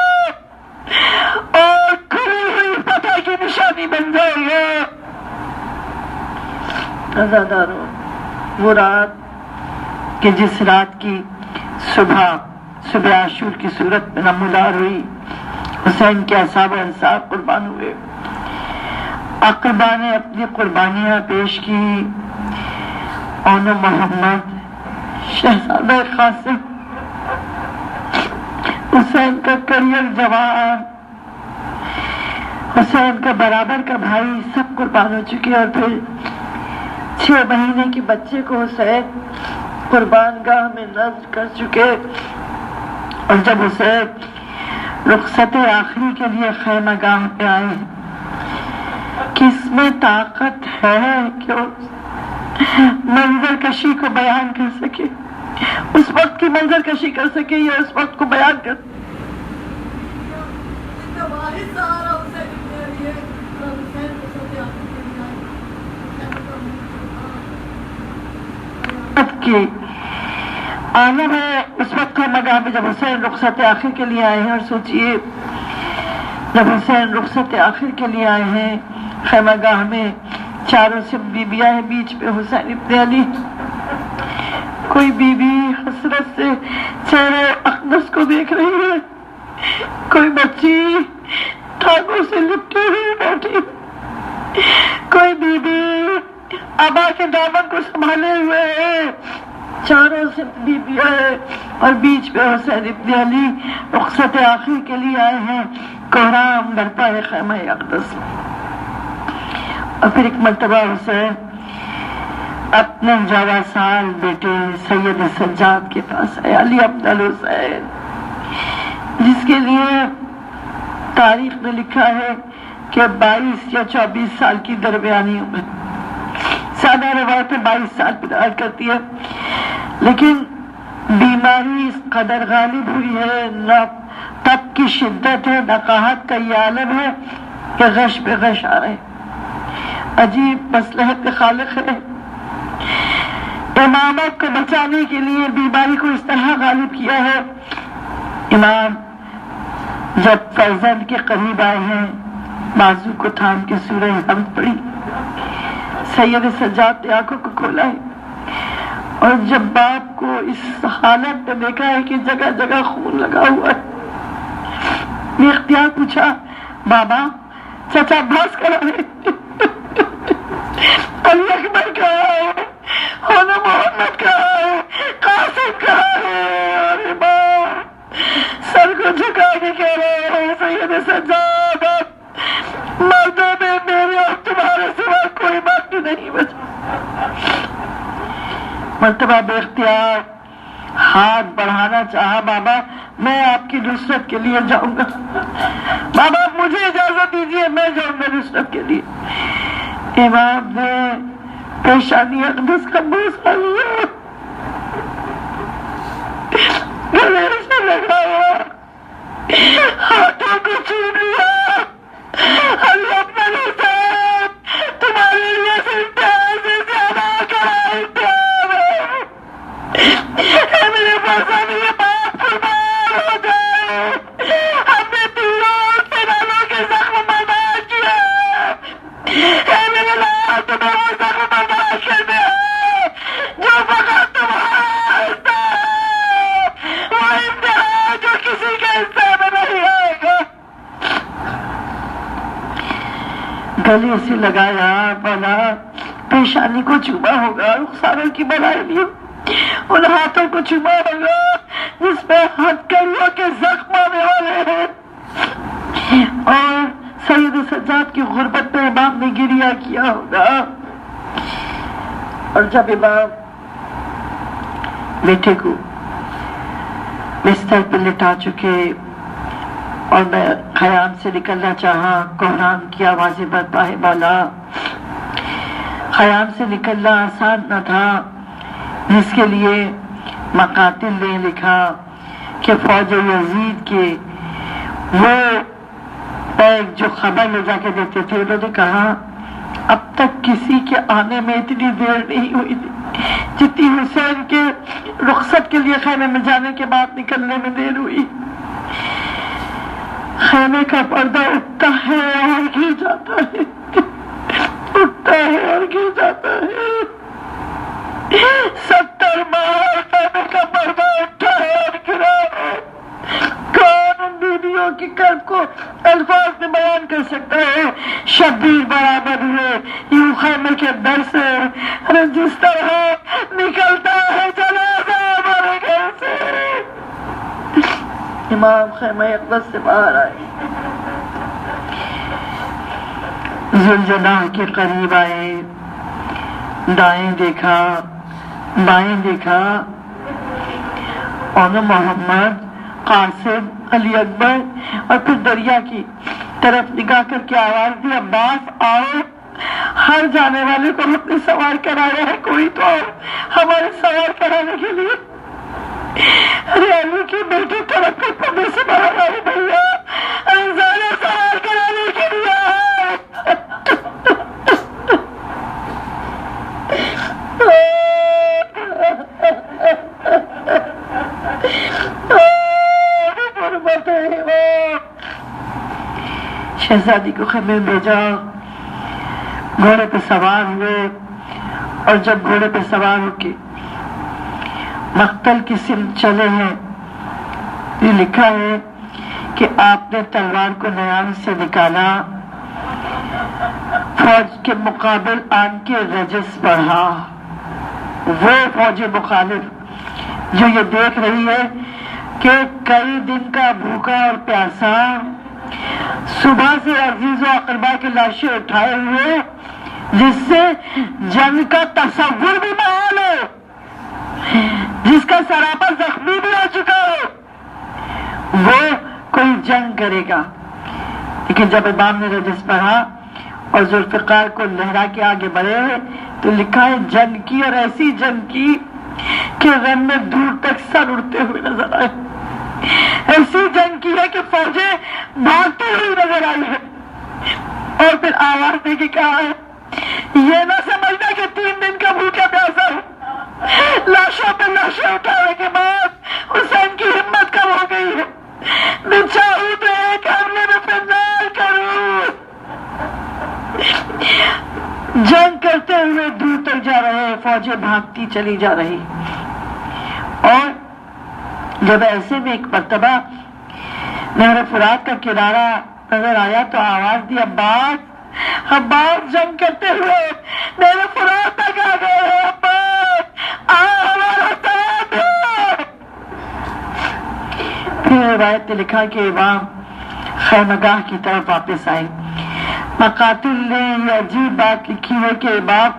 S2: اور کھلی ہوئی فتح کی نشانی بن جائے گا۔ عزادارو، وہ رات کہ جس رات کی صبح عاشور کی صورت میں نمودار ہوئی، حسین کے اصحاب و انصار قربان ہوئے، اقربا نے اپنی قربانیاں پیش کی، اون محمد، شہزادہ قاسم، حسین کا کریئر جوان، حسین کا برابر کا بھائی سب قربان ہو چکے، اور پھر 6 مہینے کے بچے کو حسین قربان گاہ میں نذر کر چکے۔ اور جب حسین رخصت آخری کے لیے خیمہ گاہ پہ آئے، کس میں طاقت ہے کہ منظر کشی کو بیان کر سکے، اس وقت کی منظر کشی کر سکے یا اس وقت کو بیان کر کی عالم ہے۔ اس وقت خیمہ گاہ میں جب حسین رخصت آخر کے لیے آئے ہیں، اور سوچئے جب حسین رخصت آخر کے لیے آئے ہیں خیمہ گاہ میں، چاروں سے بیویاں ہیں، بیچ پہ حسین ابن علی، کوئی بی بی حسرت سے چہرے اقدس کو دیکھ رہی ہے، کوئی بچی ٹھاکوں سے لپٹی ہوئی بیٹھی، کوئی بی بی ابا کے دامن کو سنبھالے ہوئے ہے، چاروں سے بیویاں ہیں، اور بیچ پہ حسین ابن علی رخصت آخر کے لیے آئے ہیں۔ کوہرام برپا ہے خیمہ اقدس میں۔ اور پھر ایک مرتبہ حسین اپنے 11 سال بیٹے سید سجاد کے پاس ہے، علی افضل حسین، جس کے لیے تاریخ نے لکھا ہے کہ 22 یا 24 سال کی درمیانی عمر، سادہ روایت 22 سال پیدا کرتی ہے، لیکن بیماری اس قدر غالب ہوئی ہے، نہ تب کی شدت ہے، نہ قحط کا یہ عالم ہے کہ غش پہ غش آ رہے، عجیب مصلحت خالق ہے۔ امامت کو بچانے کے لیے بیماری کو اس طرح غالب کیا ہے۔ امام جب فرزند کے قریب آئے ہیں، بازو کو تھام کے سورہ حمد پڑھی، سید سجاد نے آنکھوں کو کھولا ہے، اور جب باپ کو اس حالت میں دیکھا ہے کہ جگہ جگہ خون لگا ہوا ہے، بے اختیار پوچھا، بابا چچا عباس کہاں ہے؟ علی اکبر کہاں ہے؟ ہونا محمد کہاں ہے؟ قاسم کہاں ہے؟ اور امام سر کو جھکا کے کہہ رہے ہیں، سید سجاد مردوں میں میرے اور تمہارے سوا کوئی باقی نہیں بچا۔ مرتبہ بے اختیار ہاتھ بڑھانا چاہا، بابا میں آپ کی نصرت کے لیے جاؤں گا، بابا مجھے اجازت دیجیے میں جاؤں گا نصرت کے لیے۔ امام نے پیشانی اقدس کا بوسہ لیا، گلے سے لگا ہوا، ہاتھوں کو چوم لیا، علی افضل حسین تمہارے لیے امتحان سے زیادہ کڑا امتحان ہے، میرے پاس میرے باپ قربان ہو جائے، ہم نے تیروں کے نالوں کے زخم برداشت کیا، اے میرے لال تمہیں وہ زخم برداشت کرنے ہیں جو فقط تمہارا حصہ ہے، وہ امتحان جو کسی کے حصے میں نہیں آئے گا۔ گلے سے لگایا، بولا پیشانی کو چوما ہوگا، رخساروں کی بلائی لی، ان ہاتھوں کو چوما ہوگا جس پہ ہتھکڑیوں کے زخم آنے والے ہیں، اور سید سجاد کی غربت میں امام نے گریہ کیا ہوگا۔ اور جب امام بیٹے کو بستر پہ لٹا چکے اور میں خیام سے نکلنا چاہا، کوہرام کی آوازیں برپا ہے بالا، خیام سے نکلنا آسان نہ تھا، جس کے لیے مقاتل نے لکھا کہ فوج یزید کے وہ ایک جو خبر لے جا کے دیتے تھے، انہوں نے کہا اب تک کسی کے آنے میں اتنی دیر نہیں ہوئی تھی جتنی حسین کے رخصت کے لیے خیمے میں جانے کے بعد نکلنے میں دیر ہوئی۔ خیمے کا پردہ اٹھتا ہے اور گر جاتا ہے، اٹھتا ہے اور گر جاتا ہے، 70 بار خیمے کا پردہ اٹھا ہے اور گرا ہے۔ کون ان بیویوں کی کرب کو الفاظ میں بیان کر سکتا ہے؟ شبیر برابر ہوئے یوں خیمے کے اندر سے، جس طرح نکلتا ہے جنازہ ہمارے گھر سے۔ امام خیمہ اقدس سے باہر آئے، ذوالجناح کے قریب آئے، دائیں دیکھا بائیں دیکھا، اور محمد، قاسم، علی اکبر، اور پھر دریا کی طرف نگاہ کر کے آواز دی، عباس آؤ، ہر جانے والے کو ہم نے سوار کرایا ہے، کوئی تو ہمارے سوار کرانے کے لیے۔ ارے علی کی بیٹی طرف کے پردے سے باہر آئی، بھیا انسانے سوار کرانے کے لیے شہزادی کو خیمے میں بھیجا، گھوڑے پہ سوار ہوئے، اور جب گھوڑے پہ سوار ہو کے مقتل کی سمت چلے ہیں، یہ لکھا ہے کہ آپ نے تلوار کو نیام سے نکالا، فوج کے مقابل آن کے رجس بڑھا۔ وہ فوج مخالف جو یہ دیکھ رہی ہے کہ کئی دن کا بھوکا اور پیاسا صبح سے عزیز و اقربا کی لاشیں اٹھائے ہوئے، جس سے جنگ کا تصور بھی محال ہو، جس کا سراپا زخمی بھی ہو چکا ہو، وہ کوئی جنگ کرے گا۔ لیکن جب امام نے رجس پڑھا اور ذوالفقار کو لہرا کے آگے بڑھے تو لکھا ہے جنگ کی، اور ایسی جنگ کی کہ رن میں دور تک سر اڑتے ہوئے نظر آئے، ایسی جنگ کی ہے کہ فوجیں بھاگتی ہوئی نظر آئی ہے۔ اور پھر آواز دے کے کہا ہے، یہ نہ سمجھنا کہ 3 دن کا بھوکا پیاسا ہو، لاشوں پہ لاشیں اٹھانے کے بعد حسین کی ہمت کم ہو گئی ہے، میں چاہوں تو ایک حملے میں پنجال کروں۔ جنگ کرتے ہوئے دور تک جا رہے، فوجیں بھاگتی چلی جا رہی، اور جب ایسے میں ایک مرتبہ نہر فرات کا کنارہ نظر آیا تو آواز دی، عباس، عباس، جنگ کرتے ہوئے نہر فرات تک آ گئے ہیں، عباس آ ہمارا ساتھ دو۔ پھر روایت نے لکھا کہ امام خیمگاہ کی طرف واپس آئے۔ مقاتل نے یہ عجیب بات لکھی ہے کہ امام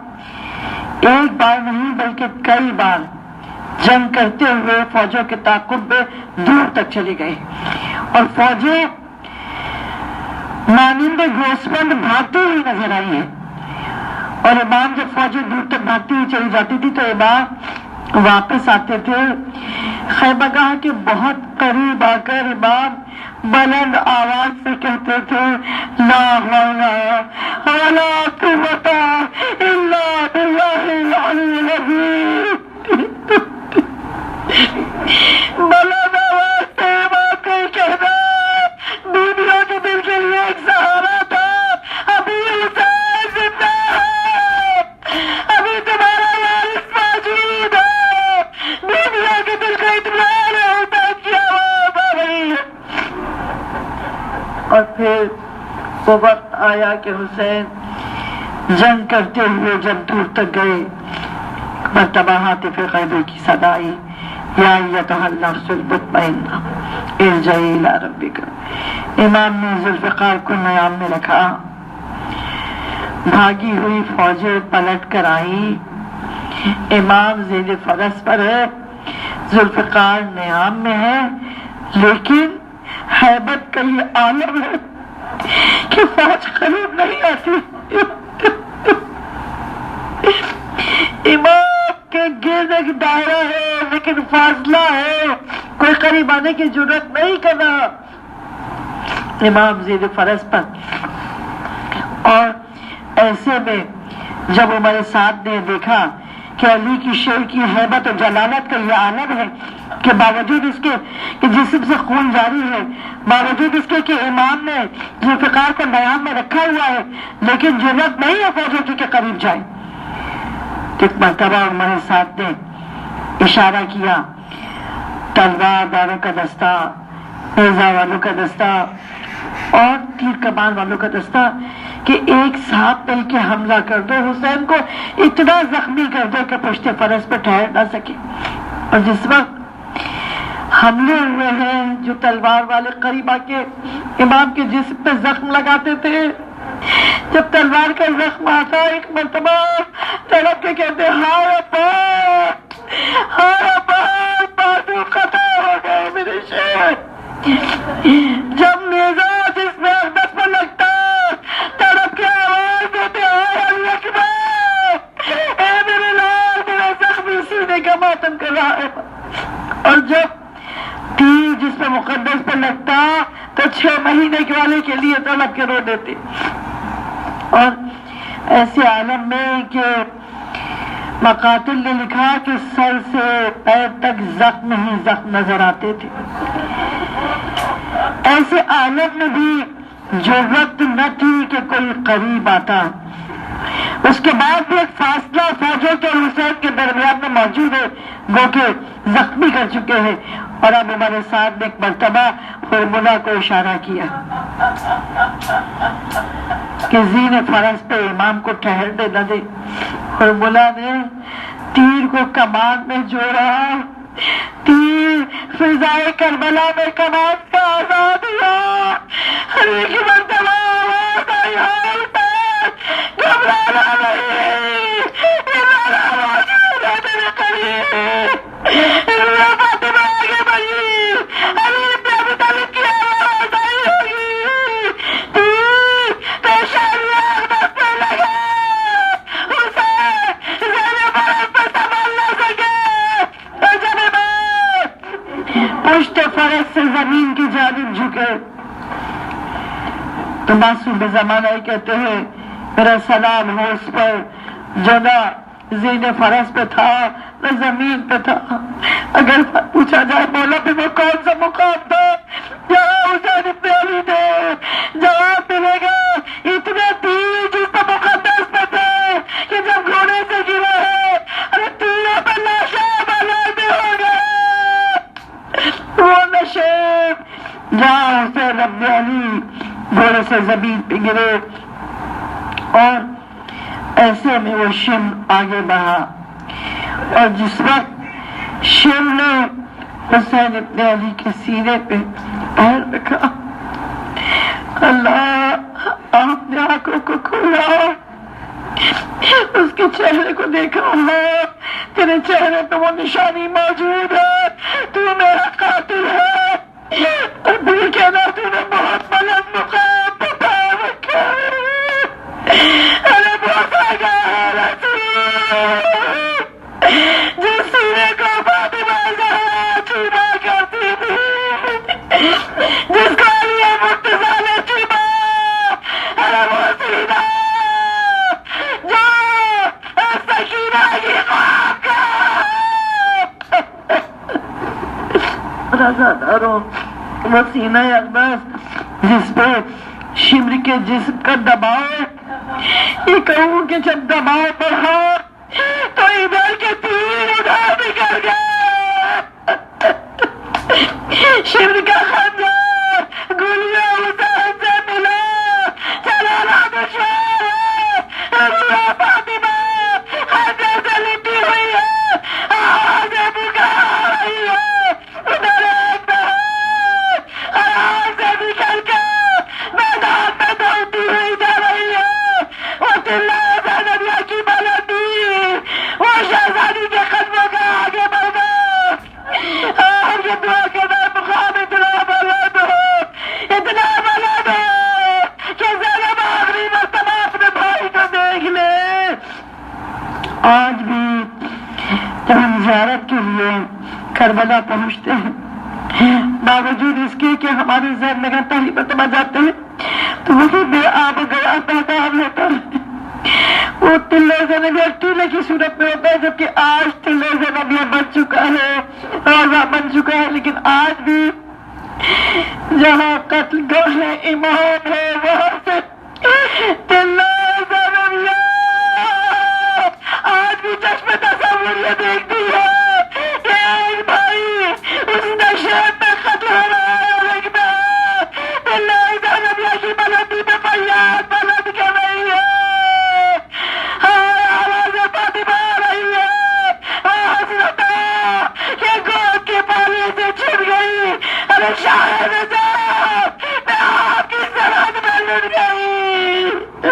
S2: ایک بار نہیں بلکہ کئی بار جنگ کرتے ہوئے فوجوں کے تعاقب میں دور تک چلے گئے، اور فوجیں مانند گوسفند بھاگتی ہوئی نظر آئی ہیں، اور امام جب فوجیں دور تک بھاگتی ہوئی چلی جاتی تھی تو امام واپس آتے تھے، خیمگاہ کے بہت قریب آ کر امام بلند آواز سے کہتے تھے، لا حول ولا قوت الا باللہ العلی العظیم۔ بلند آواز سے امام کو کہنا بیویوں کے دل کے لیے ایک سہارا تھا، ابھی حسین زندہ ہے، ابھی تمہارا وارث موجود ہے، بیویوں کے دل کا اطمینان ہے، حسین کی آواز آ رہی ہے۔ اور پھر وہ وقت آیا کہ حسین جنگ کرتے ہوئے جب دور تک گئے، مرتبہ ہاتف غیبی کی صدا آئی، یا ایتھا النفس المطمئنہ ارجعی الی ربک۔ امام نے ذوالفقار کو نیام میں رکھا، بھاگی ہوئی فوجیں پلٹ کر آئی، امام زیر فرس پر ہے، ذوالفقار نیام میں ہے، لیکن ہیبت کا یہ عالم ہے کہ فوج قریب نہیں آتی۔ امام کے گرد ایک دائرہ ہے لیکن فاصلہ ہے، کوئی قریب آنے کی جرات نہیں کرنا۔ امام زیر فرس پر، اور ایسے میں جب عمر سعد نے دیکھا کہ علی کی شیر کی ہیبت اور جلالت کا یہ عالم ہے کہ باوجود اس کے کہ جسم سے خون جاری ہے، باوجود اس کے کہ امام نے ذوالفقار کو نیام میں رکھا ہوا ہے، لیکن جرات نہیں ہے فوجوں کی کہ قریب جائے۔ ایک مرتبہ عمر سعد نے اشارہ کیا، تلوار داروں کا دستہ، نیزہ والوں کا دستہ اور تیر کمان والوں کا دستہ، کہ ایک ساتھ مل کے حملہ کر دو، حسین کو اتنا زخمی کر دو کہ پشت فرس پہ ٹھہر نہ سکے۔ اور جس وقت حملے ہوئے ہیں جو تلوار والے قریب آ کے امام کے جسم پہ زخم لگاتے تھے، جب تلوار کا زخم آتا ایک مرتبہ تڑپ کے کہتے ہائے عباس، ہائے عباس، بازو قطع ہو گئے میرے شیر۔ جب نیزہ جس میں اقدس پر لگتا تڑپ کے آواز دیتے ہائے علی اکبر، اے میرے لال، میرا زخمی سینے کا ماتم کر رہا ہے۔ اور جب تیر جس میں مقدس پر لگتا تو 6 مہینے کے والے کے لیے تڑپ کے رو دیتے۔ اور ایسے عالم میں کہ مقاتل نے لکھا کہ سر سے پیر تک زخم ہی زخم نظر آتے تھے۔ ایسے عالم میں بھی ضرورت نہ تھی کہ کوئی قریب آتا، اس کے بعد بھی ایک فاصلہ فوجوں کے حسین کے درمیان میں موجود ہے، وہ کہ زخمی کر چکے ہیں۔ اور اب ہمارے ساتھ نے ایک مرتبہ ہرملا کو اشارہ کیا کہ زین فرس پہ امام کو ٹھہرنے نہ دے۔ ہرملا نے تیر کو کمان میں جوڑا، تیر فضائے کربلا میں کمان کا آزاد ہوا۔ ہر ایک مرتبہ آواز آئی گھبرانا نہیں، ہمارا آواز میرے قریب، فاطمہ آگے بڑھی، علی ابن ابی طالب کی آواز آئی ہوگی، تیر پیشانی اقدس پہ لگا، حسین زین فرس پہ سنبھال نہ سکے۔ اور جب امام پشت فرس سے زمین کی جانب جھکے تو معصوم زمانہ ہی کہتے ہیں میرا سلام ہو اس پر جو نہ زین فرس پہ تھا نہ زمین پہ تھا۔ اگر پوچھا جائے مولا پہ وہ کون سا مقام تھا جہاں حسین ابن علی تھے، جواب ملے گا اتنے تیر جس پہ مقدس پہ تھے کہ جب گھوڑے سے گرے ہیں ارے تیروں پہ لاشیں بلندے ہو گئے۔ وہ نشیب جہاں حسین ابن علی گھوڑے سے زمین پہ گرے، اور ایسے میں وہ شم آگے بڑھا، اور جس وقت شم نے حسین ابن علی کے سینے پہ پیر رکھا، اللہ آپ نے آنکھوں کو کھولا، اس کے چہرے کو دیکھا، اللہ تیرے چہرے پہ وہ نشانی موجود ہے، تو میرا قاتل ہے۔ اور بھی کہنا تو نے بہت بلند مقام پہ پیر رکھا ہے، ارے بوسا گیا رسول جس سینے کو فاطمہ زہرا چوما کرتی تھی، جس کو علی مرتضیٰ نے چوما، ارے وہ سینہ جو سکینہ کی خواب کا رضا داروں، وہ سینہ اقدس جس پہ شمر کے جسم کا دباؤ، یہ کہوں کہ جب دباؤ بڑھا تو ادھر کے تیر ادھر نکل گئے، شمر کا خنجر گولیاں حسین سے ملا، چلانا دشوار ہے، اللہ فاطمہ خنجر سے لپٹی ہوئی ہے، آوازیں پکار رہی ہے، ادھر ایک بہت آواز سے نکل کر میدان میں دوڑتی ہوئی جا رہی ہے، وہ تلہ زینبیہ کی بلندی، وہ شہزادی کے قدموں کا آگے بڑھنا، اور یہ دعا کرنا مقام اتنا بلند ہو، اتنا بلند ہو کہ زینب آخری مرتبہ اپنے بھائی کو دیکھ لے۔ آج بھی جب ہم زیارت کے لیے کربلا پہنچتے ہیں، باوجود اس کے کہ ہمارے ذہن میں پہلی مرتبہ جاتے ہیں تو وہی بے آب گیا پیغام ہوتا ہے، وہ تلے زینبیہ ٹیلے کی صورت میں ہوتا ہے، جبکہ آج تلے زینبیہ بن چکا ہے، روزہ بن چکا ہے، لیکن آج بھی جہاں قتل گاہ امام ہے وہاں سے تلے زینبیہ آج بھی چشم تصور یہ دیکھتی ہے کہ ایک بھائی اس نشیب میں قتل ہو رہا ہے، لیکن تلے زینبیہ کی بلندی میں فریاد بلند کر رہی ہے، آواز فاطمہ آ رہی ہے، حضرت کہ گود کے پالے سے چھٹ گئی، ارے شاہ نجات میں آپ کی سرحد میں لٹ گئی۔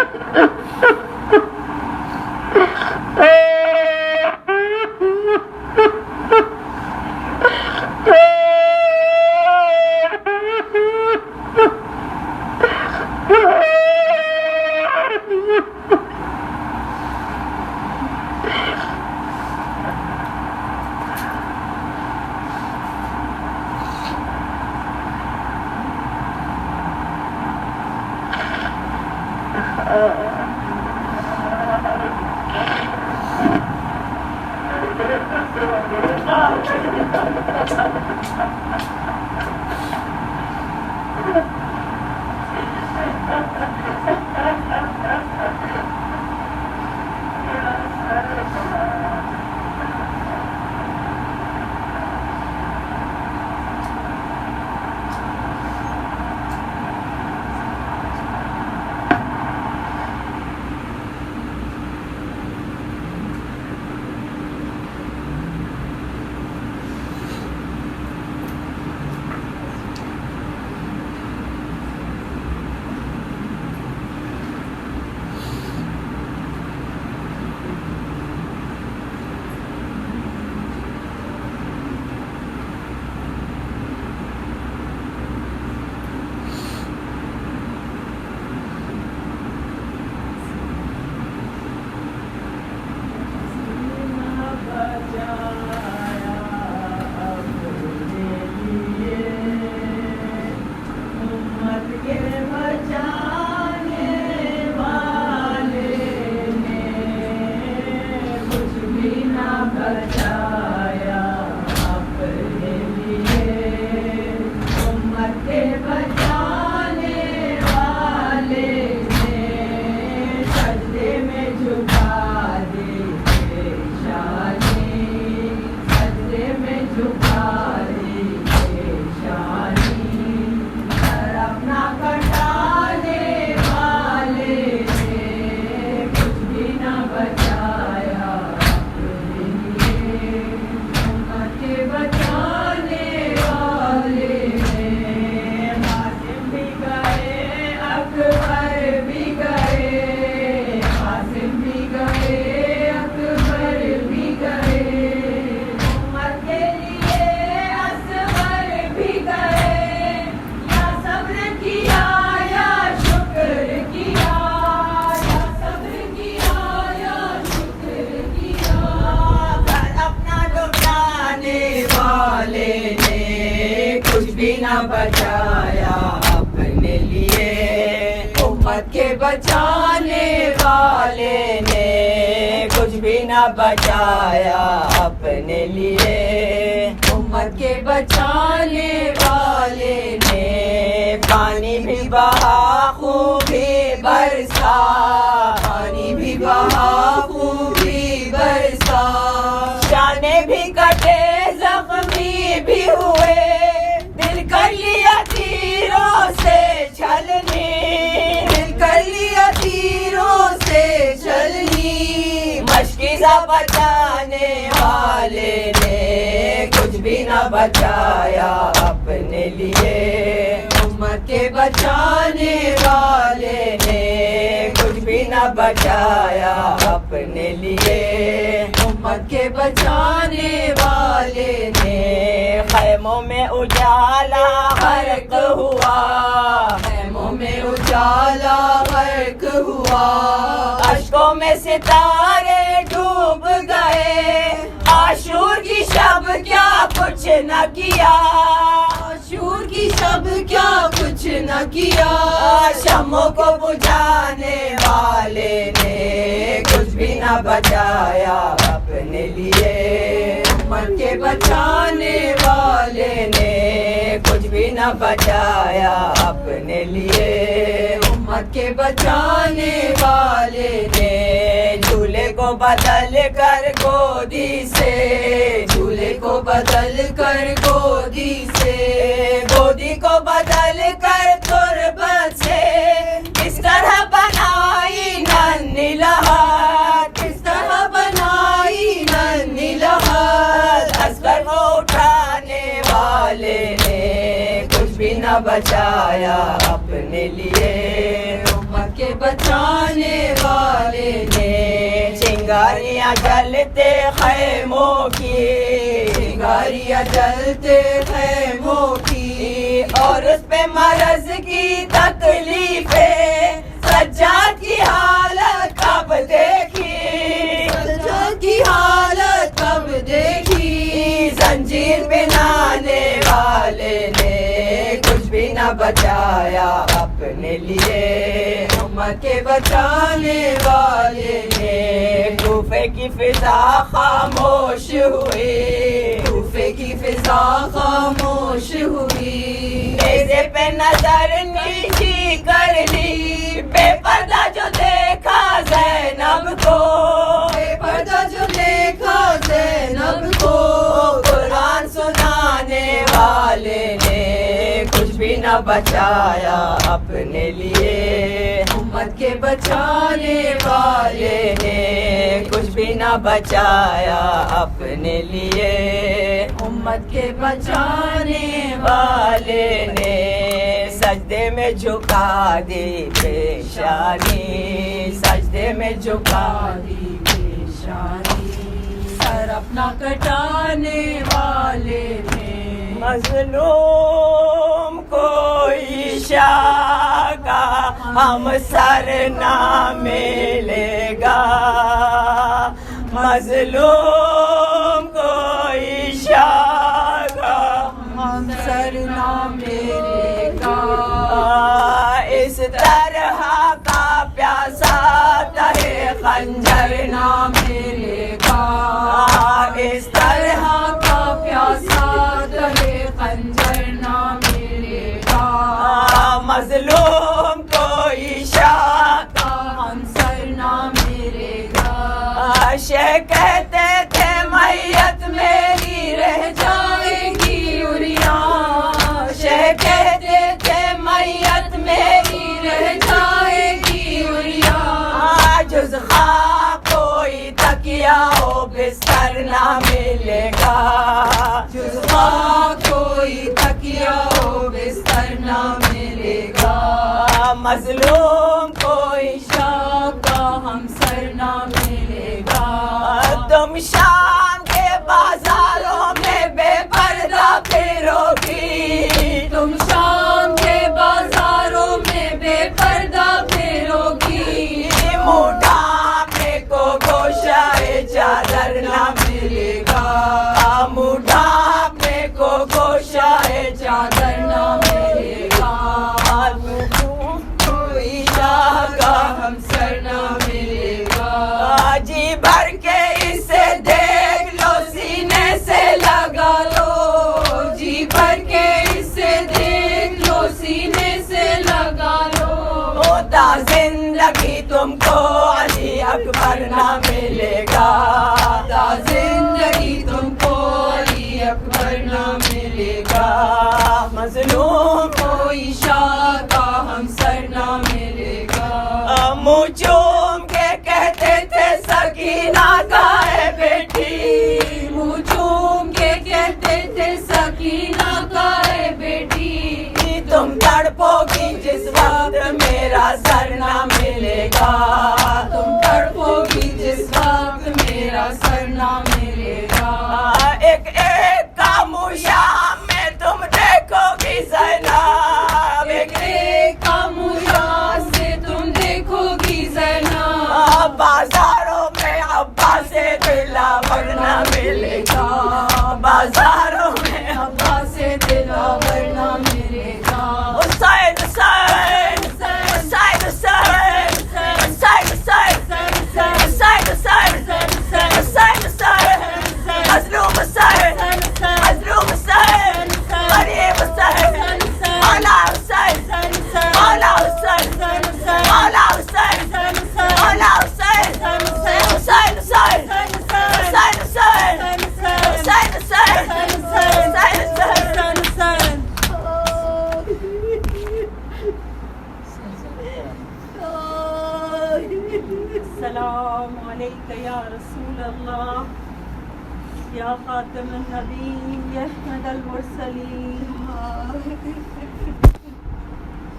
S1: بچایا اپنے لیے امت کے بچانے والے نے کچھ بھی نہ بچایا اپنے لیے امت کے بچانے والے نے پانی بھی بہا خون بھی برسا پانی بھی بہا خون بھی برسا جانے بھی کٹے زخمی بھی ہوئے دل کر لیا تیروں سے چھلنی دل کر لیا تیروں سے چھلنی مشکیزہ بچانے والے نے کچھ بھی نہ بچایا اپنے لیے امت کے بچانے والے نے کچھ بھی نہ بچایا اپنے لیے امت کے بچانے والے نے خیموں میں اجالا غرق ہوا خیموں میں اجالا غرق ہوا اشکوں میں ستارے ڈوب گئے عاشور کی شب کیا کچھ نہ کیا عاشور کی شب کیا کچھ نہ کیا شمعوں کو بجھانے والے نے کچھ بھی نہ بچایا اپنے لیے امت کے بچانے والے نے کچھ بھی نہ بچایا اپنے لیے امت کے بچانے والے نے جھولے کو بدل کر گودی سے جھولے کو بدل کر گودی سے گودی کو بدل کر تربت سے کس طرح بنائی ننھی لہر کس طرح بنائی ننھی لہر عسکر کو اٹھانے والے نے کچھ بھی نہ بچایا اپنے لیے امت کے بچانے والے نے چنگاریاں جلتے خیموں کی چنگاریاں جلتے خیموں کی اور اس پہ مرض کی تکلیفیں سجاد کی حالت کب دیکھی سجاد کی حالت کب دیکھی زنجیر بنانے والے نے کچھ بھی نہ بچایا اپنے لیے امت کے بچانے والے ہیں. کوفے کی فضا خاموش ہوئی, کوفے کی فضا خاموش ہوئی. نیزے پہ نظر نیچی کر لی, بے پردہ جو دیکھا زینب کو, بے پردہ جو دیکھا زینب کو. قرآن سنانے والے نے کچھ بھی نہ بچایا اپنے لیے, امت کے بچانے والے نے کچھ بھی نہ بچایا اپنے لیے. امت کے بچانے والے نے سجدے میں جھکا دی پیشانی, سجدے میں جھکا دی پیشانی. سر اپنا کٹانے والے نے مظلوم کوئی شاہ کا ہم سر نہ ملے گا, مظلوم کوئی شاہ کا ہم سر نہ ملے گا. اس طرح کا پیاسا تہے خنجر نہ ملے گا, اس طرح کا پیاسا تہے خنجر نہ ملے گا. مظلوم کوئی شاہ کا ہم سر نہ ملے گا. شیخ کہتے تھے میت میری رہ جائے گی اڑیا, شیخ کہتے تھے میت میری رہ جائے گی اڑیا. جز خاک کوئی تکیا ہو بستر نہ ملے گا, جز خاک کوئی تکیا ہو بستر نہ ملے گا. مظلوم کوئی شاہ کا ہم سر نہ ملے گا. تم شام کے بازاروں میں بے پردہ پھرو گی, تم شام کے بازاروں میں بے پردہ پھرو گی. منہ ڈھانپنے کو گوشہ چادر نہ ملے گا, منہ ڈھانپنے کو گوشہ چادر نہ ملے گا. کوئی شاہ کا ہم سر نہ ملے گا. جی بھر کے اسے دیکھ لو, سینے سے لگا لو, جی بھر کے اسے دیکھ لو, سینے سے لگا لو. ہوتا زندگی تم کو علی اکبر نہ ملے گا, ہوتا زندگی تم کو علی اکبر نہ ملے گا. مظلوم کوئی شاہ کا ہم سر نہ ملے گا. منہ چوم کے کہتے تھے سکینہ کا ہے بیٹی, منہ چوم کے کہتے تھے سکینہ کا ہے بیٹی. تم تڑپو گی جس وقت میرا سر نہ ملے گا, تم تڑپو گی جس وقت میرا سر نہ ملے گا. ایک ایک کا شام میں تم دیکھو گی زینب, ایک ایک کا شام سے تم دیکھو گی زینب. بازاروں میں عباس سے دلاور نہ ملے گا, بازاروں میں عباس سے دلاور نہ ملے گا. حسین حسین حسین حسین حسین حسین حسین حسین حسین حسین مظلوم حسین مظلوم حسین غریب حسین مولا حسین مولا حسین مولا حسین مولا حسین حسین حسین حسین حسین حسین حسین حسین.
S3: السلام علیکہ یا رسول اللہ, یا خاتم النبیین, یا احمد المرسلین.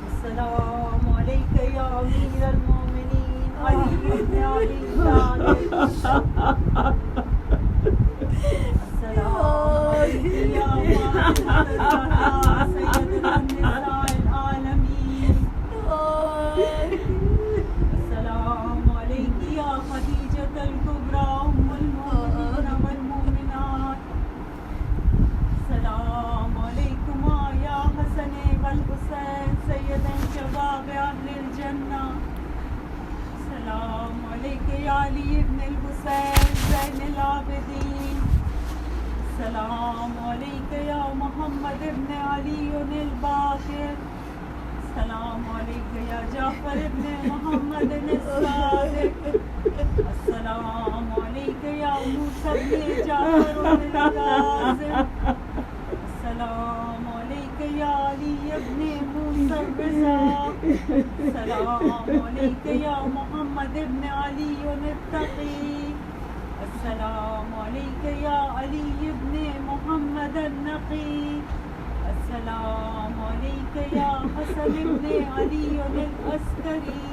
S3: السلام علیکہ یا امیر المومنین علی بن علی السلام علیکہ یا سید النساء العالمین. السلام علیکہ یا خدیجۃ الکبریٰ ام المؤمنین والمؤمنات. السلام علیکم یا حسن والحسین سیدا شباب اہل الجنہ. عليك يا علي بن الحسين زين العابدين. السلام عليك يا محمد بن علي الباقر. السلام عليك يا جعفر بن محمد الصادق. السلام عليك يا موسى بن جعفر الكاظم. السلام عليك يا علي بن موسى الرضا. السلام عليك يا محمد بن علي التقي. السلام عليك يا علي بن محمد النقي. السلام عليك يا حسن بن علي العسكري.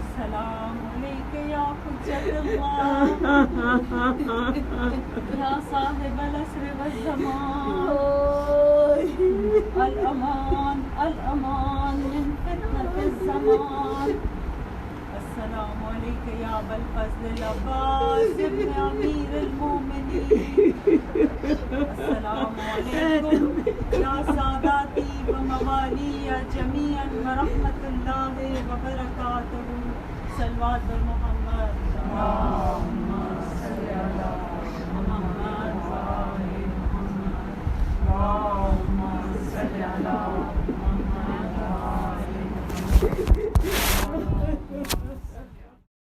S3: السلام عليك يا حجة الله يا صاحب العصر والزمان. الأمان الأمان من فتنة الزمان. السلام عليك يا أبا الفضل العباس بن أمير المؤمنين. السلام عليكم يا ساداتي وموالي جميعا ورحمة الله وبركاته. صلوات محمد.